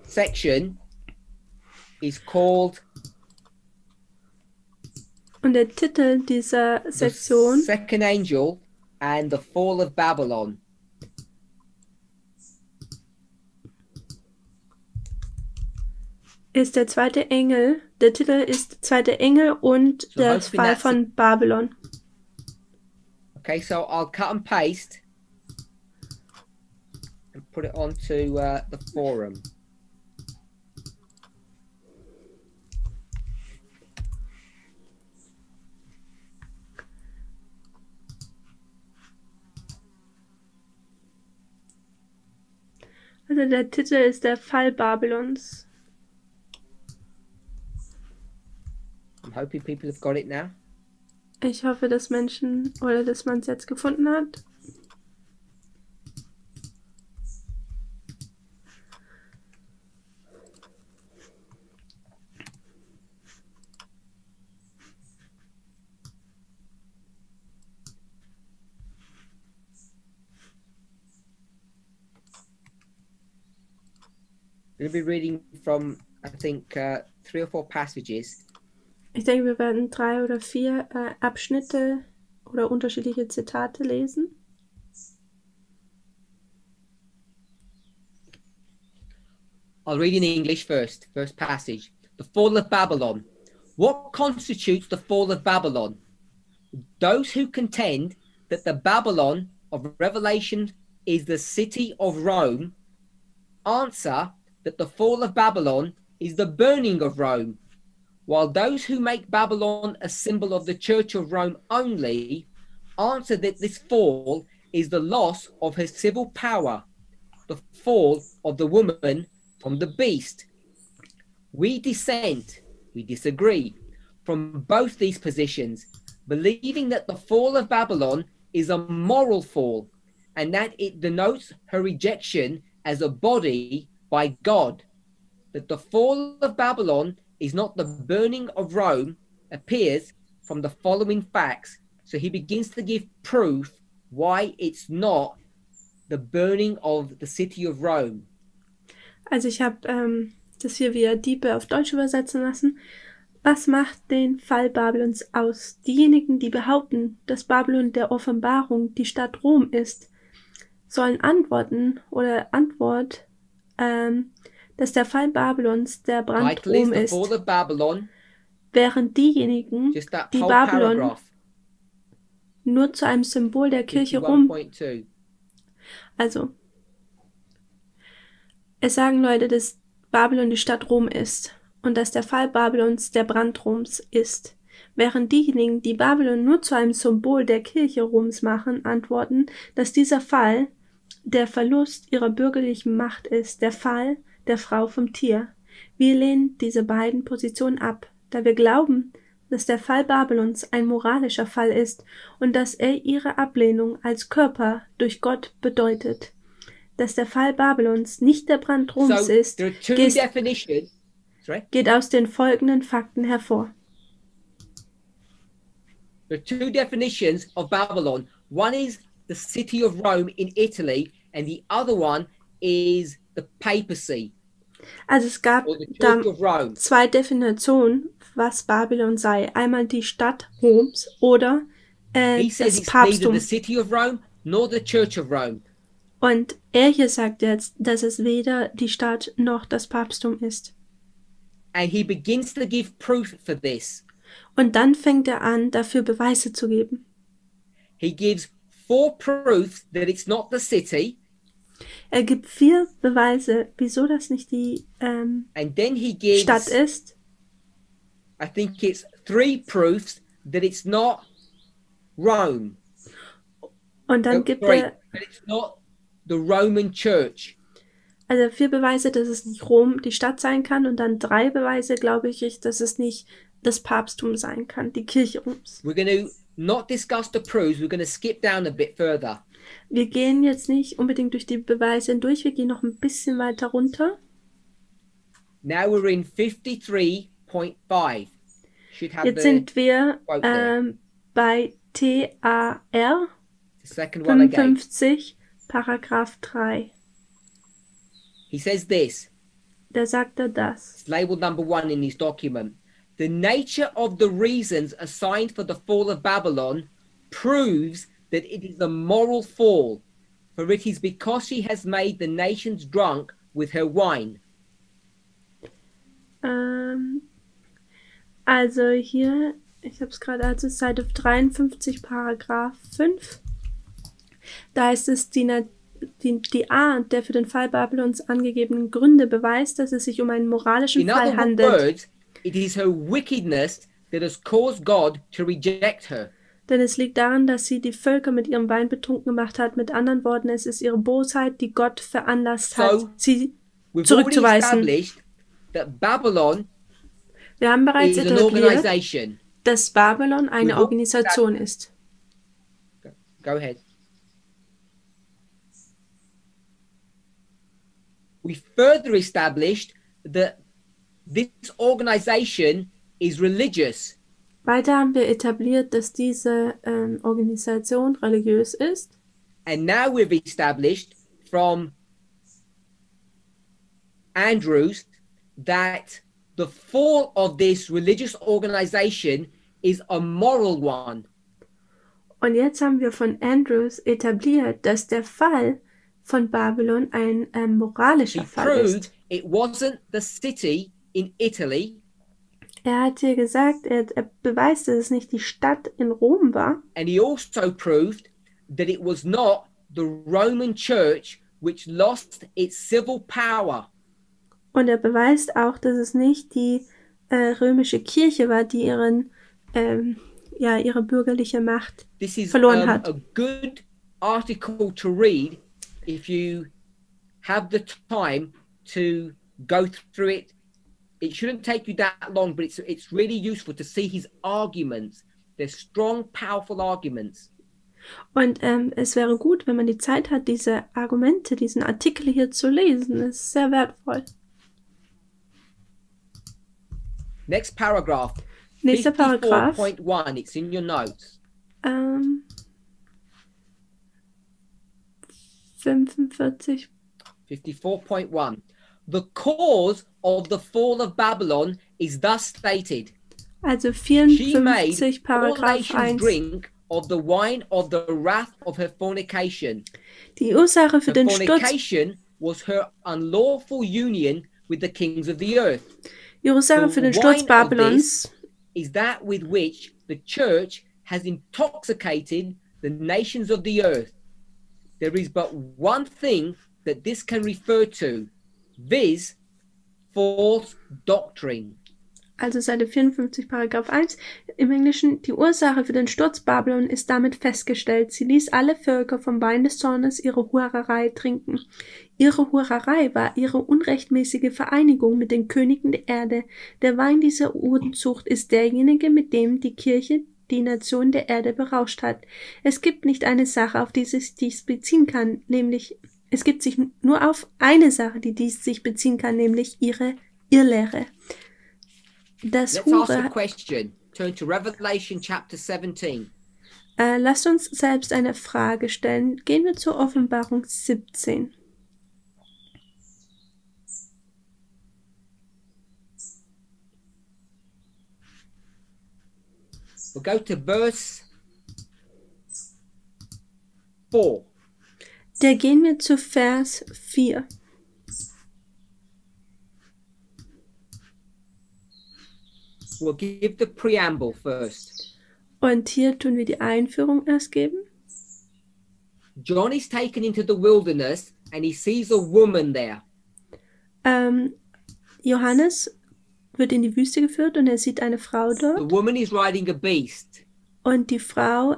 section is called Und der Titel dieser Sektion The Second Angel and the Fall of Babylon. Ist der zweite Engel. Der Titel ist Zweite Engel und So der hopefully Fall that's von Babylon. Okay, so I'll cut and paste and put it onto the forum. Also der Titel ist der Fall Babylons. I'm hoping people have got it now. Ich hoffe, dass Menschen oder dass man es jetzt gefunden hat. We'll be reading from, I think, 3 or 4 passages. Ich denke, wir werden 3 oder 4 Abschnitte oder unterschiedliche Zitate lesen. I'll read in English first passage. The fall of Babylon. What constitutes the fall of Babylon? Those who contend that the Babylon of Revelation is the city of Rome answer that the fall of Babylon is the burning of Rome, while those who make Babylon a symbol of the Church of Rome only answer that this fall is the loss of her civil power, the fall of the woman from the beast. We disagree from both these positions, believing that the fall of Babylon is a moral fall and that it denotes her rejection as a body by God. That the fall of Babylon is not the burning of Rome appears from the following facts. So he begins to give proof why it's not the burning of the city of Rome. Also ich habe das hier via Diepe auf Deutsch übersetzen lassen. Was macht den Fall Babylons aus? Diejenigen, die behaupten, dass Babylon der Offenbarung die Stadt Rom ist, sollen antworten oder Antwort, dass der Fall Babylons der Brand Rom ist, während diejenigen, die Babylon nur zu einem Symbol der Kirche Rom, also es sagen Leute, dass Babylon die Stadt Rom ist und dass der Fall Babylons der Brand Roms ist, während diejenigen, die Babylon nur zu einem Symbol der Kirche Roms machen, antworten, dass dieser Fall der Verlust ihrer bürgerlichen Macht ist, der Fall der Frau vom Tier. Wir lehnen diese beiden Positionen ab, da wir glauben, dass der Fall Babylons ein moralischer Fall ist und dass er ihre Ablehnung als Körper durch Gott bedeutet. Dass der Fall Babylons nicht der Brand Roms ist, geht aus den folgenden Fakten hervor. There are 2 definitions of Babylon. One is the city of Rome in Italy and the other one is the papacy. Also es gab da 2 Definitionen, was Babylon sei. Einmal die Stadt Roms oder das Papsttum. The city of Rome nor the Church of Rome. Und er hier sagt jetzt, dass es weder die Stadt noch das Papsttum ist. And he begins to give proof for this. Und dann fängt er an, dafür Beweise zu geben. He gives 4 proofs that it's not the city. Er gibt 4 Beweise, wieso das nicht die and then he gives, Stadt ist. I think it's 3 proofs that it's not Rome. Und dann gibt er that it's not the Roman Church. Also 4 Beweise, dass es nicht Rom die Stadt sein kann und dann 3 Beweise, glaube ich, dass es nicht das Papsttum sein kann, die Kirche Roms. We're going to not discuss the proofs, we're going to skip down a bit further. Wir gehen jetzt nicht unbedingt durch die Beweise hindurch, wir gehen noch ein bisschen weiter runter. Now we're in 53 54.5. Jetzt sind wir bei TAR 55, Paragraph 3. He says this. Da sagt das. It's labeled number 1 in his document. The nature of the reasons assigned for the fall of Babylon proves that it is a moral fall, for it is because she has made the nations drunk with her wine. Also hier, ich habe es gerade, also Seite 53, Paragraph 5. Da ist es die Art der für den Fall Babylons angegebenen Gründe beweist, dass es sich um einen moralischen Fall handelt. In other words, it is her wickedness that has caused God to reject her. Denn es liegt daran, dass sie die Völker mit ihrem Wein betrunken gemacht hat. Mit anderen Worten, es ist ihre Bosheit, die Gott veranlasst hat, sie zurückzuweisen. Wir haben bereits etabliert, dass Babylon eine Organisation ist. Go ahead. We further established that this organization is religious. Weiter haben wir etabliert, dass diese Organisation religiös ist. And now we've established from Andrews that the fall of this religious organization is a moral one. Und jetzt haben wir von Andrews etabliert, dass der Fall von Babylon ein moralischer Fall ist. It wasn't the city in Italy. Er hat hier gesagt, er beweist, dass es nicht die Stadt in Rom war. And he also proved that it was not the Roman Church which lost its civil power. Und er beweist auch, dass es nicht die römische Kirche war, die ihre bürgerliche Macht verloren hat. This is a good article to read if you have the time to go through it. It shouldn't take you that long, but it's really useful to see his arguments. They're strong, powerful arguments. Und es wäre gut, wenn man die Zeit hat, diese Argumente, diesen Artikel hier zu lesen. Das ist sehr wertvoll. Next paragraph. Nächster Paragraph. 54.1. It's in your notes. 45. 54.1. The cause of the fall of Babylon is thus stated. Also 54, Paragraph 1. Drink of the wine of the wrath of her fornication. Die Ursache für den Sturz. Fornication was her unlawful union with the kings of the earth. Die Ursache für den Sturz Babylons is that with which the church has intoxicated the nations of the earth. There is but one thing that this can refer to, viz. False doctrine. Also Seite 54, Paragraph 1. Im Englischen, die Ursache für den Sturz Babylon ist damit festgestellt. Sie ließ alle Völker vom Wein des Zornes ihre Hurerei trinken. Ihre Hurerei war ihre unrechtmäßige Vereinigung mit den Königen der Erde. Der Wein dieser Unzucht ist derjenige, mit dem die Kirche die Nation der Erde berauscht hat. Es gibt nicht eine Sache, auf die sich dies beziehen kann, nämlich, es gibt sich nur auf eine Sache, die dies sich beziehen kann, nämlich ihre Irrlehre. Let's ask a question. Turn to Revelation chapter 17. Lasst uns selbst eine Frage stellen. Gehen wir zur Offenbarung 17. We'll go to verse 4. Da gehen wir zu Vers 4. We'll give the preamble first. Und hier tun wir die Einführung erst geben. John is taken into the wilderness and he sees a woman there. Johannes wird in die Wüste geführt und er sieht eine Frau dort. The woman is riding a beast. Und die Frau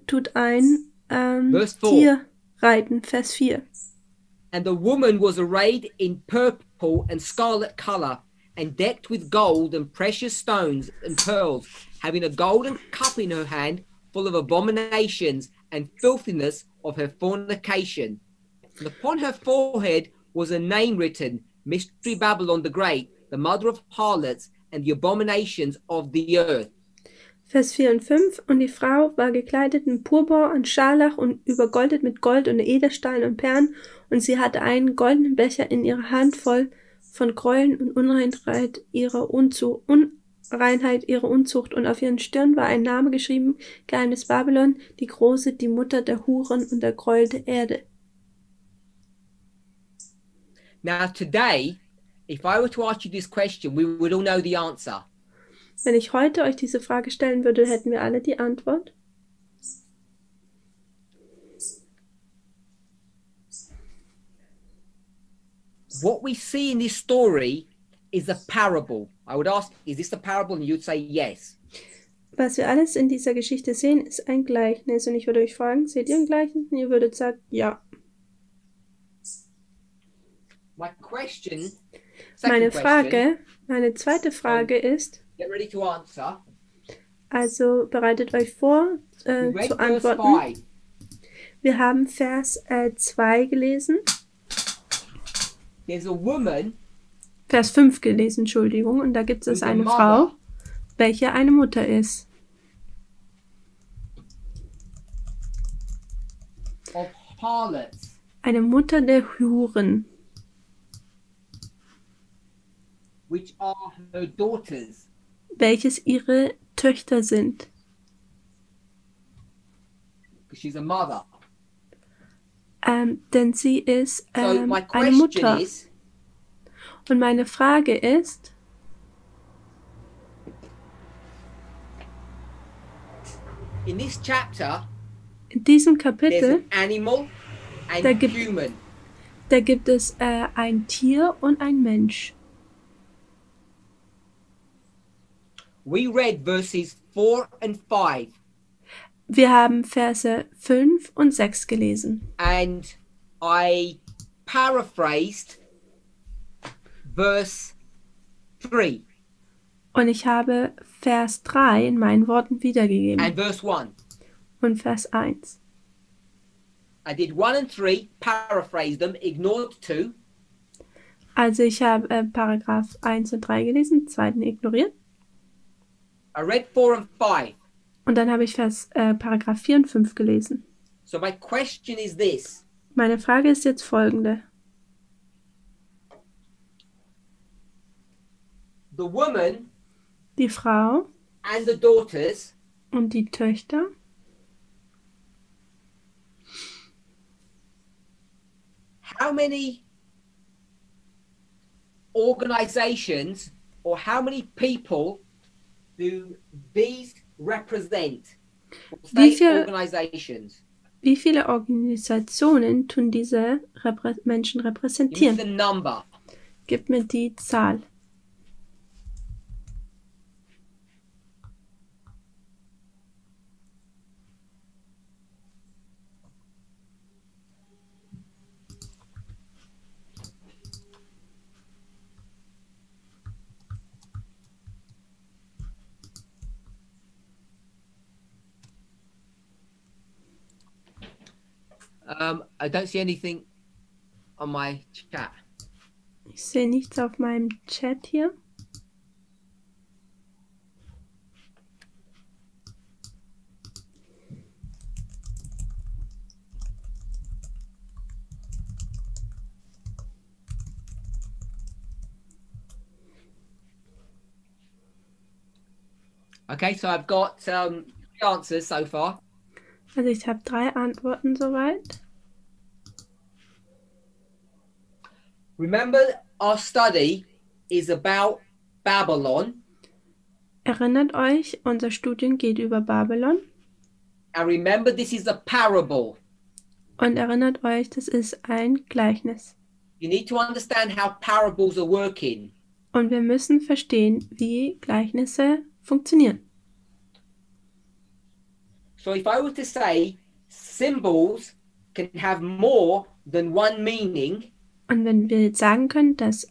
tut ein Tier reiten, Vers 4. And the woman was arrayed in purple and scarlet color, and decked with gold and precious stones and pearls, having a golden cup in her hand full of abominations and filthiness of her fornication. And upon her forehead was a name written, Mystery Babylon the Great, the mother of harlots and the abominations of the earth. Vers 4 und 5. Und die Frau war gekleidet in Purpur und Scharlach und übergoldet mit Gold und Edelsteinen und Perlen, und sie hatte einen goldenen Becher in ihrer Hand voll von Gräueln und Unreinheit ihrer Unzucht, und auf ihren Stirn war ein Name geschrieben: Geheimnis Babylon, die Große, die Mutter der Huren und der Gräuel der Erde. Now today, if I were to ask you this question, we would all know the answer. Wenn ich heute euch diese Frage stellen würde, hätten wir alle die Antwort. What we see in this story is a parable. I would ask, is this a parable? And you'd say yes. Was wir alles in dieser Geschichte sehen, ist ein Gleichnis. Und ich würde euch fragen, seht ihr ein Gleichnis? Und ihr würdet sagen, ja. Meine zweite Frage ist, get ready to answer. Also bereitet euch vor, zu antworten. Wir haben Vers 2 gelesen. There's a woman, Vers 5 gelesen, Entschuldigung. Und da gibt es eine Frau, welche eine Mutter ist. Of harlots. Eine Mutter der Huren. Which are her daughters. Welches ihre Töchter sind. She's a mother. Denn sie ist eine Mutter. Und meine Frage ist, in this chapter, in diesem Kapitel, animal and human. Da gibt es ein Tier und ein Mensch. We read verses 4 and 5. Wir haben Verse 5 und 6 gelesen. And I paraphrased verse 3. Und ich habe Vers 3 in meinen Worten wiedergegeben. And verse 1. Und Vers 1. I did 1 and 3, paraphrased them, ignored 2. Also ich habe Paragraph 1 und 3 gelesen, zweiten ignoriert. I read 4 and 5. Und dann habe ich Paragraph 4 und 5 gelesen. So my question is this. Meine Frage ist jetzt folgende. The woman, die Frau and the daughters, und die Töchter, how many organizations or how many people do these represent? Wie viele Organisationen tun diese Menschen repräsentieren? Give me the number. Gib mir die Zahl. I don't see anything on my chat. Ich sehe nichts auf meinem Chat hier. Okay, so I've got answers so far. Also ich habe 3 Antworten soweit. Remember, our study is about Babylon. Erinnert euch, unser Studium geht über Babylon. And remember, this is a parable. Und erinnert euch, das ist ein Gleichnis. You need to understand how parables are working. Und wir müssen verstehen, wie Gleichnisse funktionieren. So if I were to say symbols can have more than one meaning. Und wenn wir jetzt sagen können, dass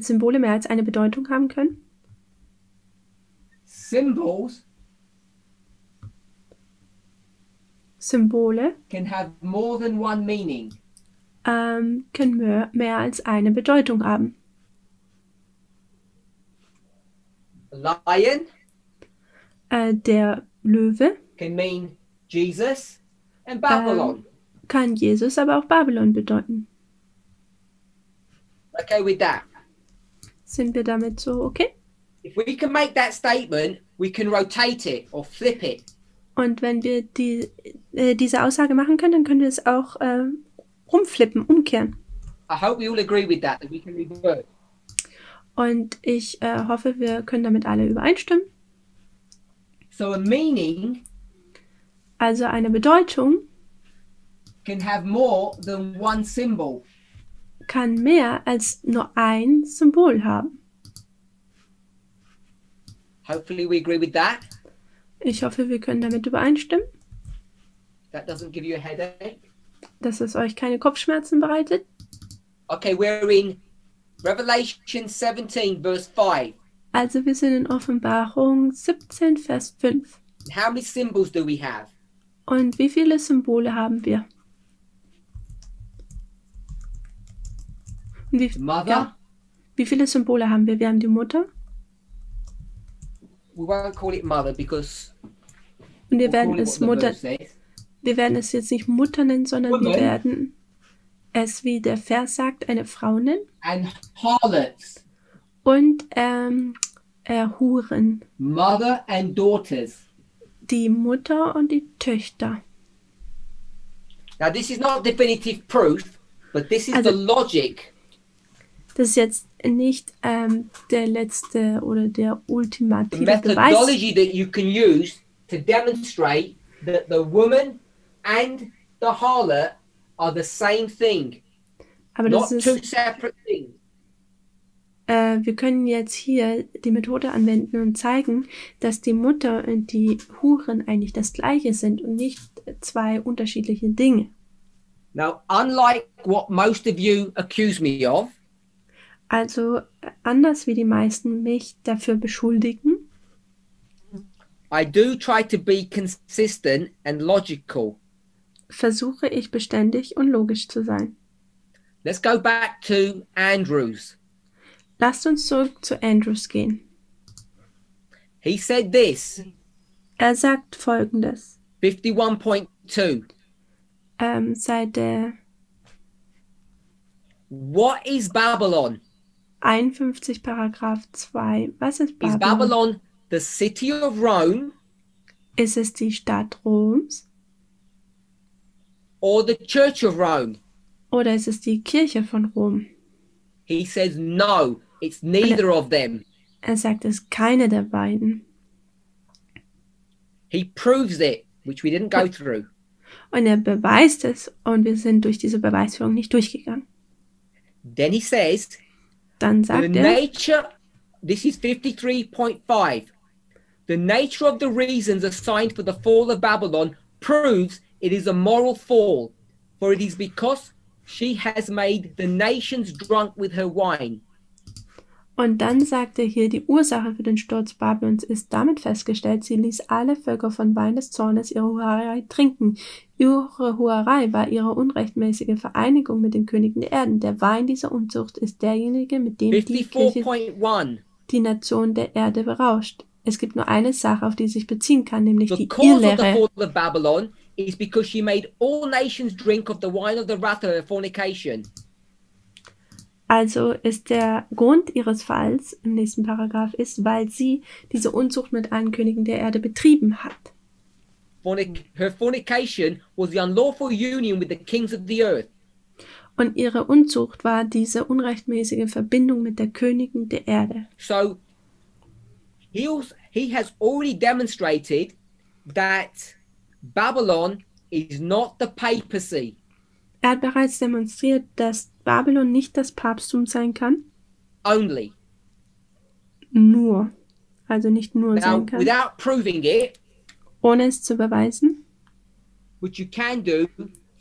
Symbole mehr als eine Bedeutung haben können. Symbole can have more than one meaning. Können mehr als eine Bedeutung haben. Lion der Löwe can mean Jesus and Babylon. Kann Jesus, aber auch Babylon bedeuten. Okay with that? Sind wir damit so okay? If we can make that statement, we can rotate it or flip it. Und wenn wir diese Aussage machen können, dann können wir es auch umflippen, umkehren. I hope we all agree with that we can revert. Und ich hoffe, wir können damit alle übereinstimmen. So a meaning also eine Bedeutung can have more than one symbol. Kann mehr als nur ein Symbol haben. Hopefully we agree with that. Ich hoffe, wir können damit übereinstimmen. That doesn't give you a headache. Dass es euch keine Kopfschmerzen bereitet. Okay, we're in Revelation 17, verse 5. Also wir sind in Offenbarung 17, Vers 5. How many symbols do we have? Und wie viele Symbole haben wir? Und Mother. Wie viele Symbole haben wir? Wir haben die Mutter. We won't call it mother because und wir werden es Mutter. Wir werden es jetzt nicht Mutter nennen, sondern wir werden es, wie der Vers sagt, eine Frau nennen. And harlots. Und Huren. Mother and daughters. Die Mutter und die Töchter. Now this is not definitive proof, but this is the logic. Das ist jetzt nicht der letzte oder der ultimative methodology Beweis. That you can use to demonstrate that the woman and the harlot are the same thing. Aber not das ist, two separate things. Wir können jetzt hier die Methode anwenden und zeigen, dass die Mutter und die Huren eigentlich das Gleiche sind und nicht zwei unterschiedliche Dinge. Now, unlike what most of you accuse me of, also anders wie die meisten mich dafür beschuldigen, I do try to be consistent and logical. Versuche ich beständig und logisch zu sein. Let's go back to Andrews. Lasst uns zurück zu Andrews gehen. He said this. Er sagt Folgendes. 51.2. Seite What is Babylon? 51 Paragraph 2. Was ist Babylon? Is Babylon the city of Rome? Ist es die Stadt Roms? Or the Church of Rome? Oder ist es die Kirche von Rom? He says no, it's neither of them. Er sagt, es ist keine der beiden. He proves it, which we didn't go through. Und er beweist es und wir sind durch diese Beweisführung nicht durchgegangen. Then he says, dann sagt nature, this is 53.5. The nature of the reasons assigned for the fall of Babylon proves it is a moral fall, for it is because she has made the nations drunk with her wine. Und dann sagt er hier, die Ursache für den Sturz Babylons ist damit festgestellt, sie ließ alle Völker von Wein des Zornes ihre Hurerei trinken. Ihre Hurerei war ihre unrechtmäßige Vereinigung mit den Königen der Erden. Der Wein dieser Unzucht ist derjenige, mit dem die Kirche die Nation der Erde berauscht. Es gibt nur eine Sache, auf die sie sich beziehen kann, nämlich die Irrlehre. Is because she made all nations drink of the wine of the wrath of her fornication. Also ist der Grund ihres Falls im nächsten Paragraph ist, weil sie diese Unzucht mit allen Königen der Erde betrieben hat. Her fornication was the unlawful union with the kings of the earth. Und ihre Unzucht war diese unrechtmäßige Verbindung mit der Königin der Erde. So he has already demonstrated that Babylon is not the papacy. Er hat bereits demonstriert, dass Babylon nicht das Papsttum sein kann. Only. Nur. Also nicht nur sein kann. Without proving it. Ohne es zu beweisen. Which you can do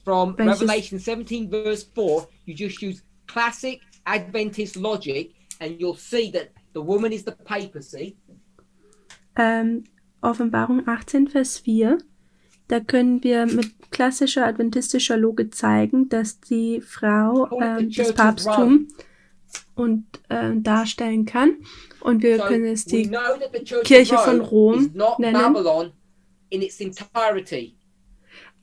from Revelation 17 verse 4. You just use classic Adventist logic and you'll see that the woman is the papacy. Offenbarung 18 Vers 4. Da können wir mit klassischer adventistischer Logik zeigen, dass die Frau das Papsttum und darstellen kann. Und wir können es die Kirche von Rom nennen.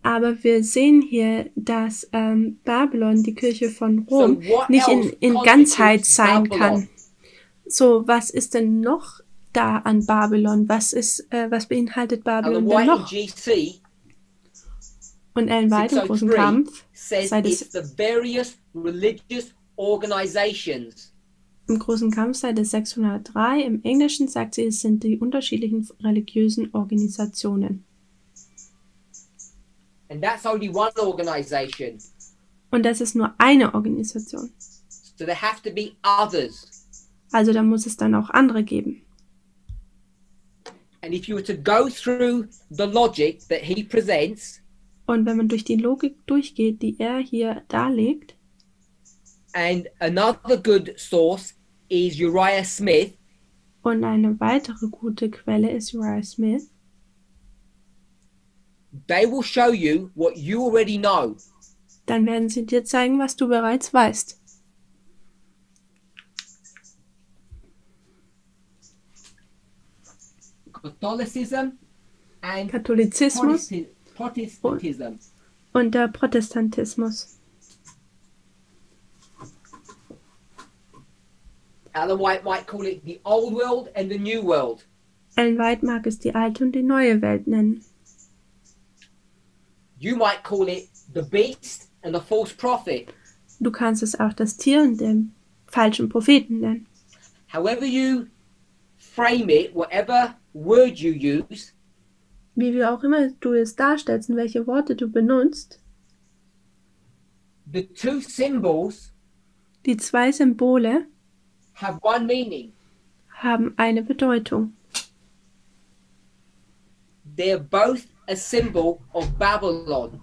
Aber wir sehen hier, dass Babylon, die Kirche von Rom, nicht in Ganzheit sein kann. So, was ist denn noch da an Babylon? Was beinhaltet Babylon denn noch? Und Ellen White im großen Kampf sei das im großen Kampf Seite 603 im Englischen sagt sie, es sind die unterschiedlichen religiösen Organisationen. And that's only one organization. Und das ist nur eine Organisation. So there have to be others. Also da muss es dann auch andere geben. And if you were to go through the logic that he presents, und wenn man durch die Logik durchgeht, die er hier darlegt, and another good source is Uriah Smith, und eine weitere gute Quelle ist Uriah Smith, they will show you what you already know. Dann werden sie dir zeigen, was du bereits weißt. Katholizismus und der Protestantismus. Ellen White might call it the old world and the new world. Ellen White mag es die alte und die neue Welt nennen. You might call it the beast and the false prophet. Du kannst es auch das Tier und den falschen Propheten nennen. However you frame it, whatever word you use, wie auch immer du es darstellst und welche Worte du benutzt, the two symbols, die zwei Symbole, have one meaning. Haben eine Bedeutung. They're both a symbol of Babylon.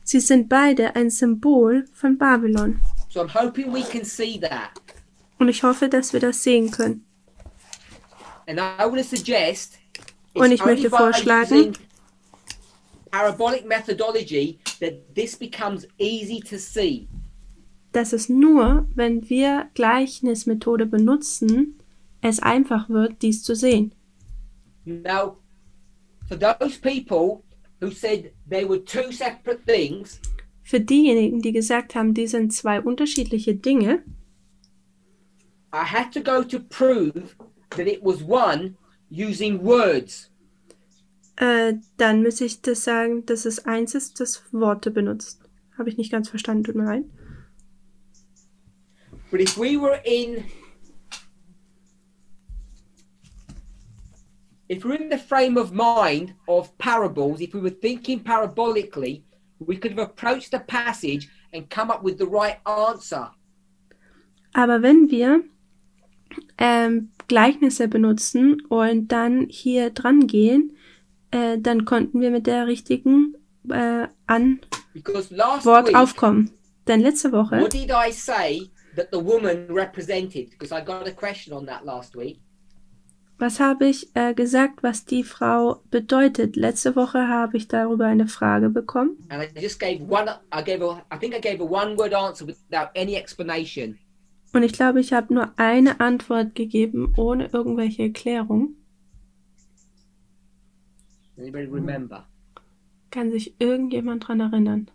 Sie sind beide ein Symbol von Babylon. So I'm hoping we can see that. Und ich hoffe, dass wir das sehen können. And I want to suggest, und ich möchte vorschlagen, parabolic methodology that this becomes easy to see. Dass es nur, wenn wir Gleichnismethode benutzen, es einfach wird, dies zu sehen. Now, for those people who said they were two separate things, für diejenigen, die gesagt haben, die sind zwei unterschiedliche Dinge, I had to go to prove that it was one using words. Dann muss ich das sagen, dass es eins ist, das Worte benutzt. Habe ich nicht ganz verstanden, tut mir leid. But if we were in the frame of mind of parables, if we were thinking parabolically, we could have approached the passage and come up with the right answer. Aber wenn wir Gleichnisse benutzen und dann hier dran gehen, dann konnten wir mit der richtigen Antwort aufkommen. Denn letzte Woche, what did I say that the woman represented? Because I got a question on that last week. Was habe ich gesagt, was die Frau bedeutet? Letzte Woche habe ich darüber eine Frage bekommen. And I just gave one. I think I gave a one-word answer without any explanation. Und ich glaube, ich habe nur eine Antwort gegeben, ohne irgendwelche Erklärung. Anybody remember? Kann sich irgendjemand dran erinnern?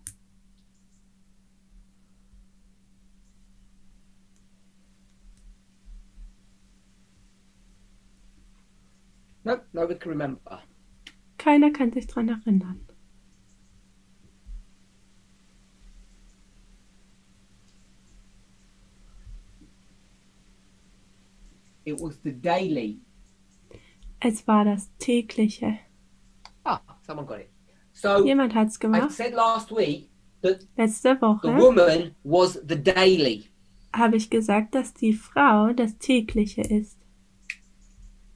No, nobody can remember. Keiner kann sich dran erinnern. It was the daily. Es war das tägliche. Ah, someone got it. So jemand hat's gemacht. I said last week that letzte Woche the woman was the daily. Habe ich gesagt, dass die Frau das tägliche ist.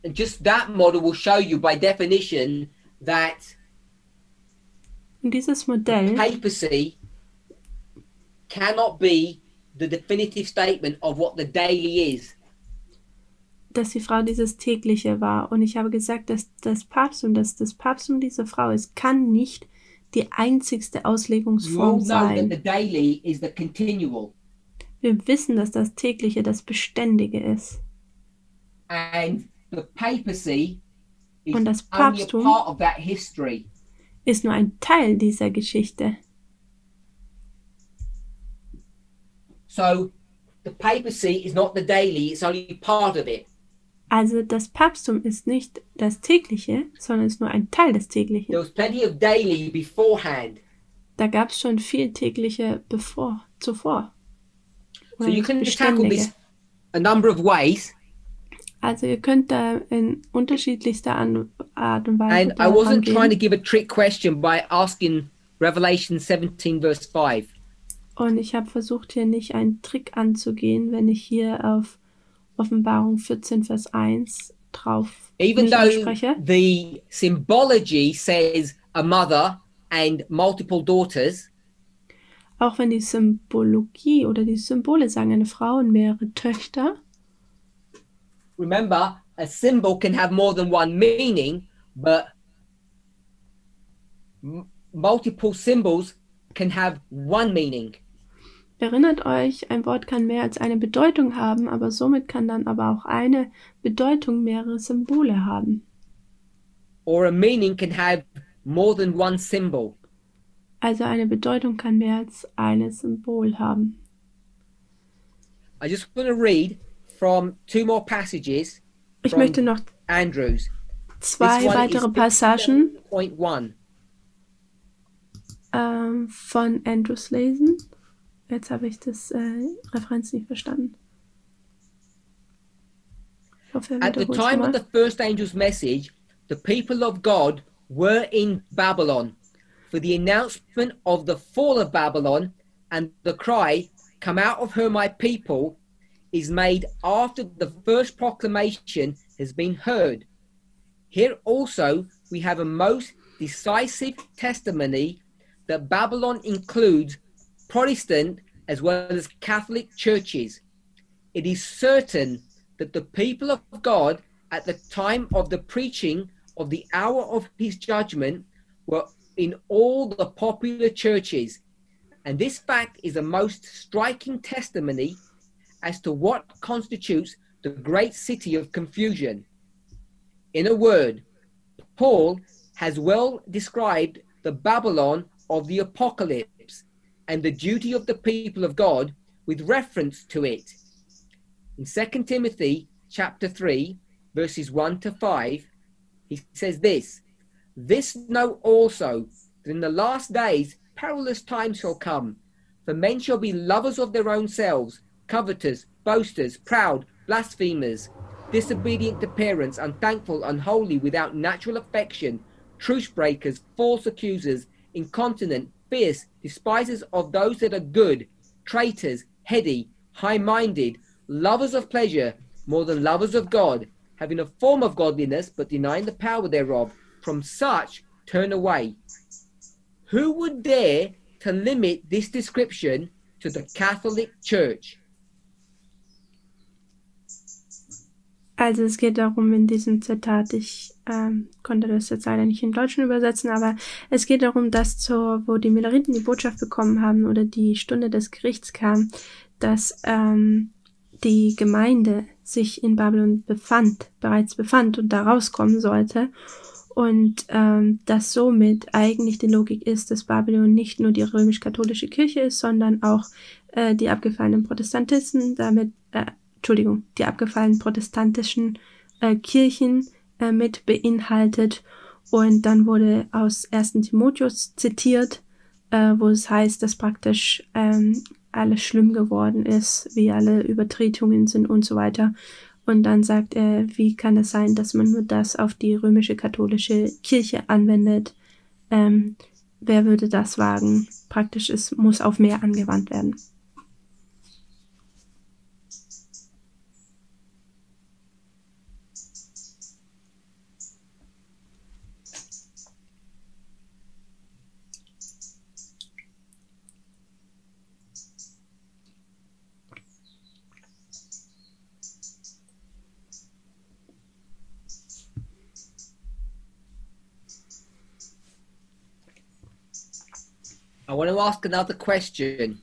And just that model will show you by definition that und dieses Modell papacy cannot be the definitive statement of what the daily is. Dass die Frau dieses tägliche war. Und ich habe gesagt, dass das Papsttum diese Frau ist, kann nicht die einzigste Auslegungsform sein. The daily is the continual. Wir wissen, dass das Tägliche das Beständige ist. And the papacy is Und das only a Papsttum part of that history. Ist nur ein Teil dieser Geschichte. So the papacy is not the daily, it's only part of it. Also das Papsttum ist nicht das Tägliche, sondern ist nur ein Teil des Täglichen. There was plenty of daily beforehand. Da gab es schon viel Tägliche zuvor. So you can tackle this a number of ways. Also ihr könnt da in unterschiedlichster Art und Weise And I wasn't trying to give a trick question by asking Revelation 17 verse 5. Und ich habe versucht, hier nicht einen Trick anzugehen, wenn ich hier auf Offenbarung 14 Vers 1 drauf Even though anspreche. the symbology says a mother and multiple daughters. Auch wenn die Symbologie oder die Symbole sagen, eine Frau und mehrere Töchter. Remember, a symbol can have more than one meaning, but multiple symbols can have one meaning. Erinnert euch, ein Wort kann mehr als eine Bedeutung haben, aber somit kann dann aber auch eine Bedeutung mehrere Symbole haben. Or a meaning can have more than one symbol. Also eine Bedeutung kann mehr als ein Symbol haben. I just want to read from two more passages. Ich möchte noch Andrews. Zwei weitere Passagen von Andrews lesen. Jetzt habe ich das Referenz nicht verstanden. Ich hoffe, At the time of the first angel's message, the people of God were in Babylon for the announcement of the fall of Babylon, and the cry, "Come out of her, my people," is made after the first proclamation has been heard. Here also we have a most decisive testimony that Babylon includes Protestant as well as Catholic churches. It is certain that the people of God at the time of the preaching of the hour of his judgment were in all the popular churches, and this fact is a most striking testimony as to what constitutes the great city of confusion. In a word, Paul has well described the Babylon of the apocalypse and the duty of the people of God with reference to it. In 2 Timothy chapter 3, verses 1 to 5, he says this, "This know also, that in the last days perilous times shall come, for men shall be lovers of their own selves, covetous, boasters, proud, blasphemers, disobedient to parents, unthankful, unholy, without natural affection, truce breakers, false accusers, incontinent, fierce, despisers of those that are good, traitors, heady, high-minded, lovers of pleasure more than lovers of God, having a form of godliness but denying the power thereof. From such turn away." Who would dare to limit this description to the Catholic Church? Also es geht darum in diesem Zitat, ich konnte das jetzt leider nicht in Deutschen übersetzen, aber es geht darum, dass wo die Milleriten die Botschaft bekommen haben oder die Stunde des Gerichts kam, dass die Gemeinde sich in Babylon bereits befand und da rauskommen sollte. Und dass somit eigentlich die Logik ist, dass Babylon nicht nur die römisch-katholische Kirche ist, sondern auch die abgefallenen Protestantisten, die abgefallenen protestantischen Kirchen mit beinhaltet. Und dann wurde aus 1. Timotheus zitiert, wo es heißt, dass praktisch alles schlimm geworden ist, wie alle Übertretungen sind und so weiter. Und dann sagt er, wie kann es sein, dass man nur das auf die römische katholische Kirche anwendet? Wer würde das wagen? Praktisch, es muss auf mehr angewandt werden. I want to ask another question.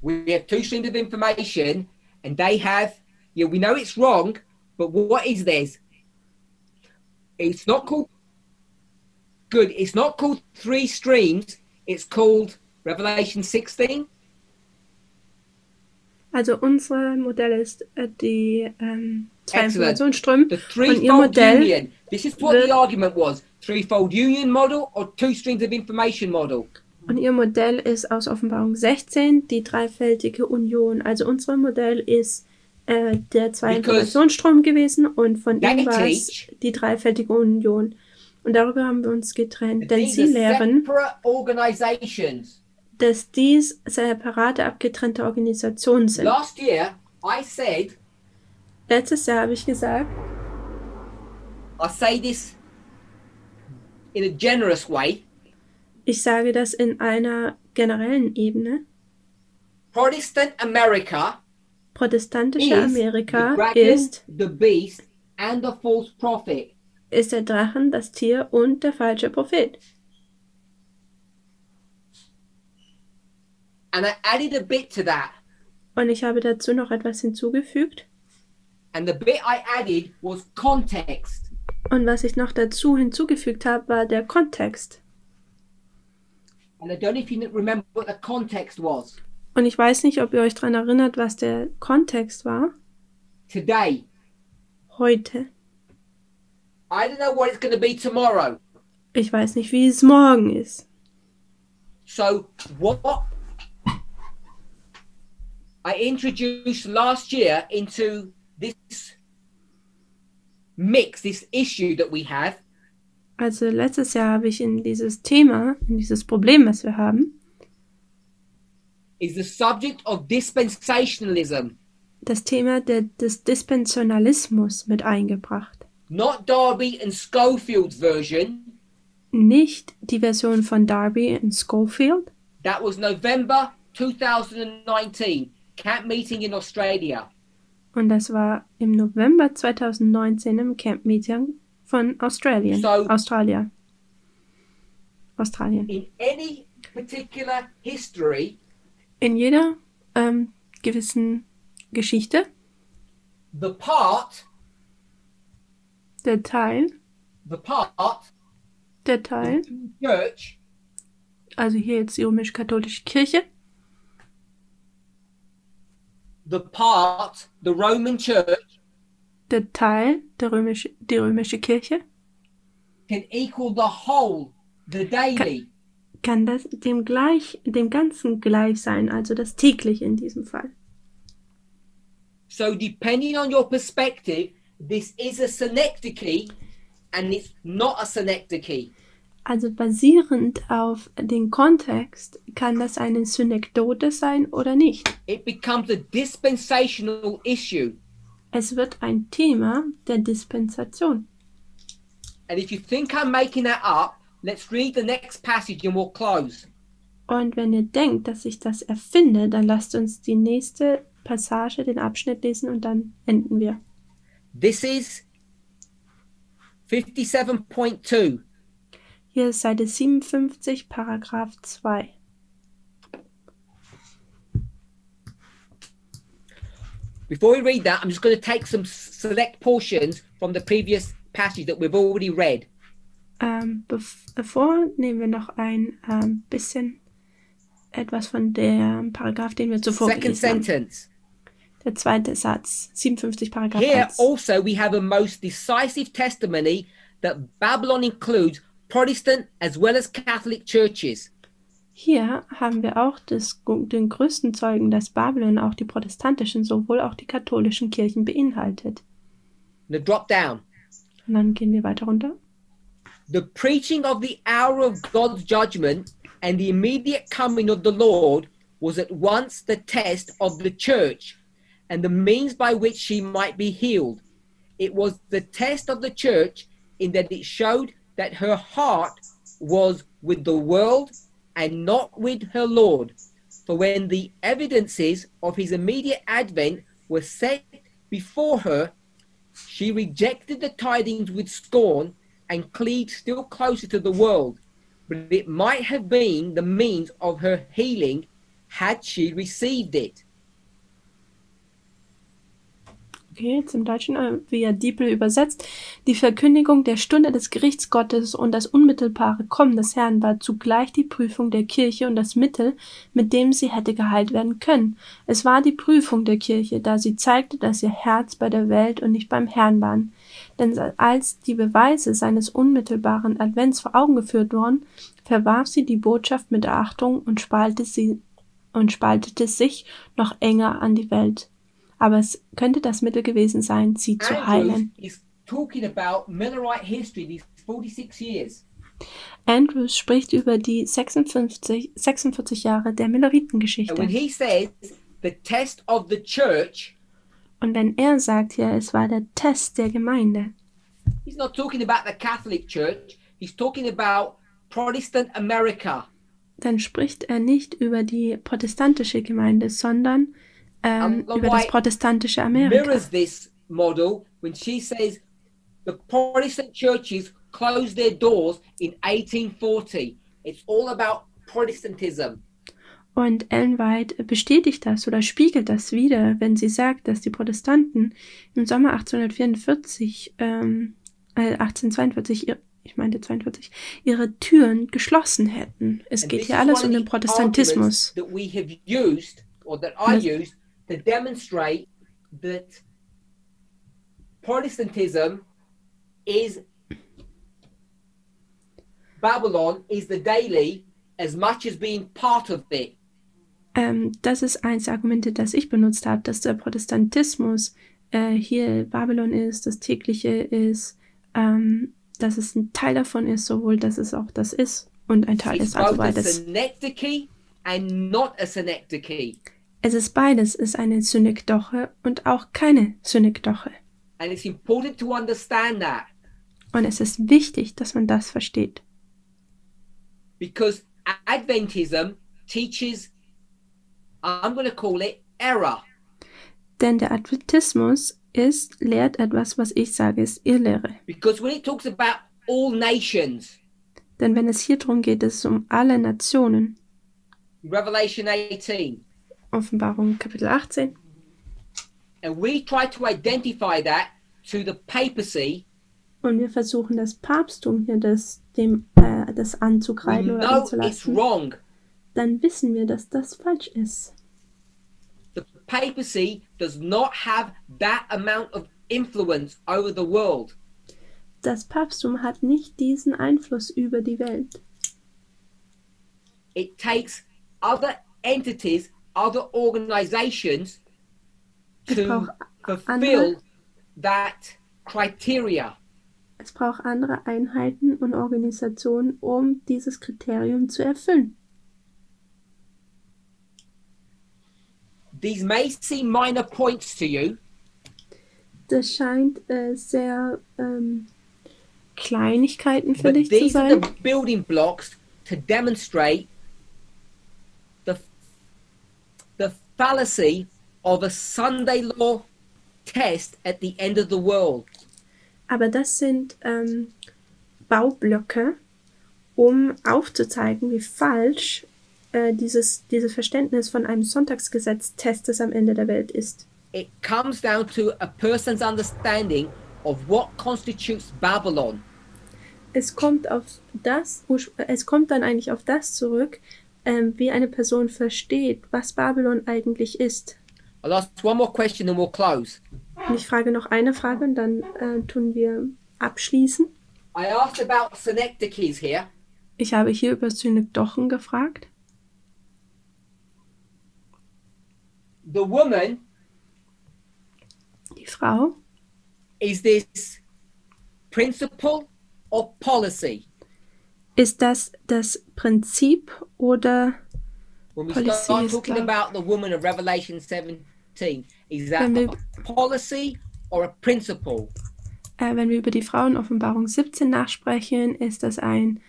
we have two streams of information, and they have, yeah, we know it's wrong, but what is this? It's not called good. It's not called three streams. It's called Revelation 16. Also unser Modell ist die zwei Informationsströme und ihr Modell union. This is what the argument was. Threefold union model or two streams of information model. Und ihr Modell ist aus Offenbarung 16 die dreifältige Union. Also unser Modell ist der zwei Informationsstrom gewesen und von ihm war es die dreifältige Union. Und darüber haben wir uns getrennt, denn sie lehren, dass dies separate, abgetrennte Organisationen sind. Letztes Jahr habe ich gesagt, I say this in a generous way. Ich sage das in einer generellen Ebene. Protestantische Amerika ist der Drachen, das Tier und der falsche Prophet. And I added a bit to that. Und ich habe dazu noch etwas hinzugefügt. And the bit I added was context. Und was ich noch dazu hinzugefügt habe, war der Kontext. And I don't know if you remember what the context was. Und ich weiß nicht, ob ihr euch daran erinnert, was der Kontext war. Today. Heute. I don't know what it's going to be tomorrow. Ich weiß nicht, wie es morgen ist. So what I introduced last year into this mix, this issue that we have. Also letztes Jahr habe ich in dieses Thema, in dieses Problem, was wir haben, is the subject of dispensationalism. Das Thema des Dispensationalismus mit eingebracht. Not Darby and Schofield's version. Nicht die Version von Darby und Schofield. That was November 2019, Camp Meeting in Australia. Und das war im November 2019 im Camp Meeting von Australien. Australien. In any particular history. In jeder gewissen Geschichte. The part. Der Teil. The part. Der Teil. Church. Also hier jetzt die römisch-katholische Kirche. The part, the Roman Church. Der Teil, die römische Kirche. Can equal the whole, the daily. Kann das dem Ganzen gleich sein, also das tägliche in diesem Fall. So depending on your perspective, this is a synecdoche and it's not a synecdoche. Also basierend auf den Kontext kann das eine Synekdote sein oder nicht. It becomes a dispensational issue. Es wird ein Thema der Dispensation. And if you think I'm making that up, let's read the next passage and we'll close. Und wenn ihr denkt, dass ich das erfinde, dann lasst uns die nächste Passage, den Abschnitt lesen und dann enden wir. This is 57.2. Hier ist Seite 57, Paragraph 2. Before we read that, I'm just going to take some select portions from the previous passage that we've already read. Bevor nehmen wir noch ein bisschen etwas von dem Paragraph, den wir zuvor gelesen haben. Sentence. Der zweite Satz, 57 Paragraph 1. Here also we have a most decisive testimony that Babylon includes Protestant as well as Catholic churches. Hier haben wir auch den größten Zeugen, dass Babylon auch die protestantischen, sowohl auch die katholischen Kirchen beinhaltet. Now drop down. Und dann gehen wir weiter runter. The preaching of the hour of God's judgment and the immediate coming of the Lord was at once the test of the church and the means by which she might be healed. It was the test of the church in that it showed that her heart was with the world and not with her Lord. For when the evidences of his immediate advent were set before her, she rejected the tidings with scorn and cleaved still closer to the world. But it might have been the means of her healing had she received it? Okay, jetzt im Deutschen via Diepel übersetzt. Die Verkündigung der Stunde des Gerichts Gottes und das unmittelbare Kommen des Herrn war zugleich die Prüfung der Kirche und das Mittel, mit dem sie hätte geheilt werden können. Es war die Prüfung der Kirche, da sie zeigte, dass ihr Herz bei der Welt und nicht beim Herrn waren. Denn als die Beweise seines unmittelbaren Advents vor Augen geführt wurden, verwarf sie die Botschaft mit Erachtung und spaltete sich noch enger an die Welt. Aber es könnte das Mittel gewesen sein, sie zu heilen. Andrews spricht über die 46 Jahre der Milleritengeschichte. Und wenn er sagt, ja, es war der Test der Gemeinde. He's not talking about the Catholic Church. He's talking about Protestant America. Dann spricht er nicht über die protestantische Gemeinde, sondern über das protestantische Amerika. Mirrors this model when she says the Protestant churches closed their doors in 1840. It's all about Protestantism. Und Ellen White bestätigt das oder spiegelt das wider, wenn sie sagt, dass die Protestanten im Sommer 1842 ihre Türen geschlossen hätten. Es geht hier alles um den Protestantismus. To demonstrate that Protestantism is Babylon is the daily as much as being part of it. Das ist eins der Argumente, das ich benutzt habe, dass der Protestantismus hier Babylon ist, das tägliche ist, dass es ein Teil davon ist, sowohl dass es auch das ist und ein Teil ist, also beides. And not a synecdoche. Es ist beides, ist eine Synekdoche und auch keine Synekdoche. And it's important to understand that. Und es ist wichtig, dass man das versteht. Because Adventism teaches, I'm going to call it error. Denn der Adventismus lehrt etwas, was ich sage, ist Irrlehre. Because when it talks about all nations. Denn wenn es hier darum geht, es ist um alle Nationen. Revelation 18. Offenbarung Kapitel 18. And we try to identify that to the papacy. Und wir versuchen das Papsttum hier das anzugreifen oder anzulassen. Wrong. Dann wissen wir, dass das falsch ist. The papacy does not have that amount of influence over the world. Das Papsttum hat nicht diesen Einfluss über die Welt. It takes other entities, other organizations to fulfill that criteria. Es braucht andere Einheiten und Organisationen, um dieses Kriterium zu erfüllen. These may seem minor points to you. Das scheint sehr Kleinigkeiten für dich zu sein. These are the building blocks to demonstrate the fallacy of a Sunday law test at the end of the world. Aber das sind Baublöcke, um aufzuzeigen, wie falsch dieses Verständnis von einem Sonntagsgesetz-Testes am Ende der Welt ist. It comes down to a person's understanding of what constitutes Babylon. Es kommt dann eigentlich auf das zurück, wie eine Person versteht, was Babylon eigentlich ist. I'll ask one more question and we'll close. Und ich frage noch eine Frage und dann tun wir abschließen. I asked about synecdoches here. Ich habe hier über Synekdochen gefragt. The woman, die Frau, is this principle or policy? Ist das Prinzip oder When we start talking about the woman of Revelation 17, is that a policy or a principle? Wenn wir über die Frau in Offenbarung 17 nachsprechen, ist das ein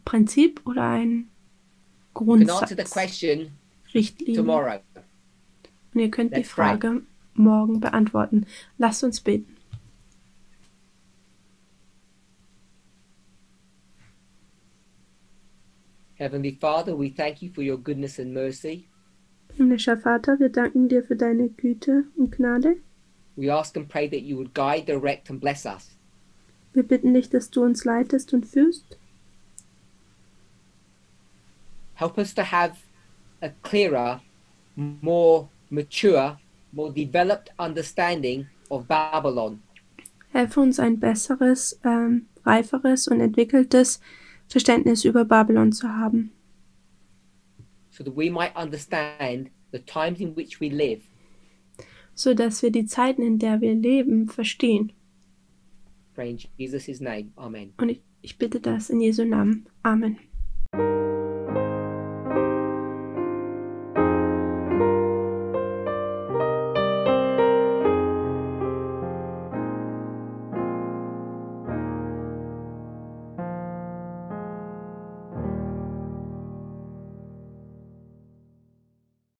Prinzip oder ein Grundsatz? Richtlinie. Tomorrow. Und ihr könnt die Frage morgen beantworten. Lasst uns beten. Heavenly Father, we thank you for your goodness and mercy. Himmlischer Vater, wir danken dir für deine Güte und Gnade. We ask and pray that you would guide, direct and bless us. Wir bitten dich, dass du uns leitest und führst. Help us to have a clearer, more mature, more developed understanding of Babylon. Helfe uns ein besseres, reiferes und entwickeltes Verständnis über Babylon zu haben. So that we might understand the times in which we live. So dass wir die Zeiten, in der wir leben, verstehen. Pray in Jesus' name. Amen. Und ich bitte das in Jesu Namen. Amen.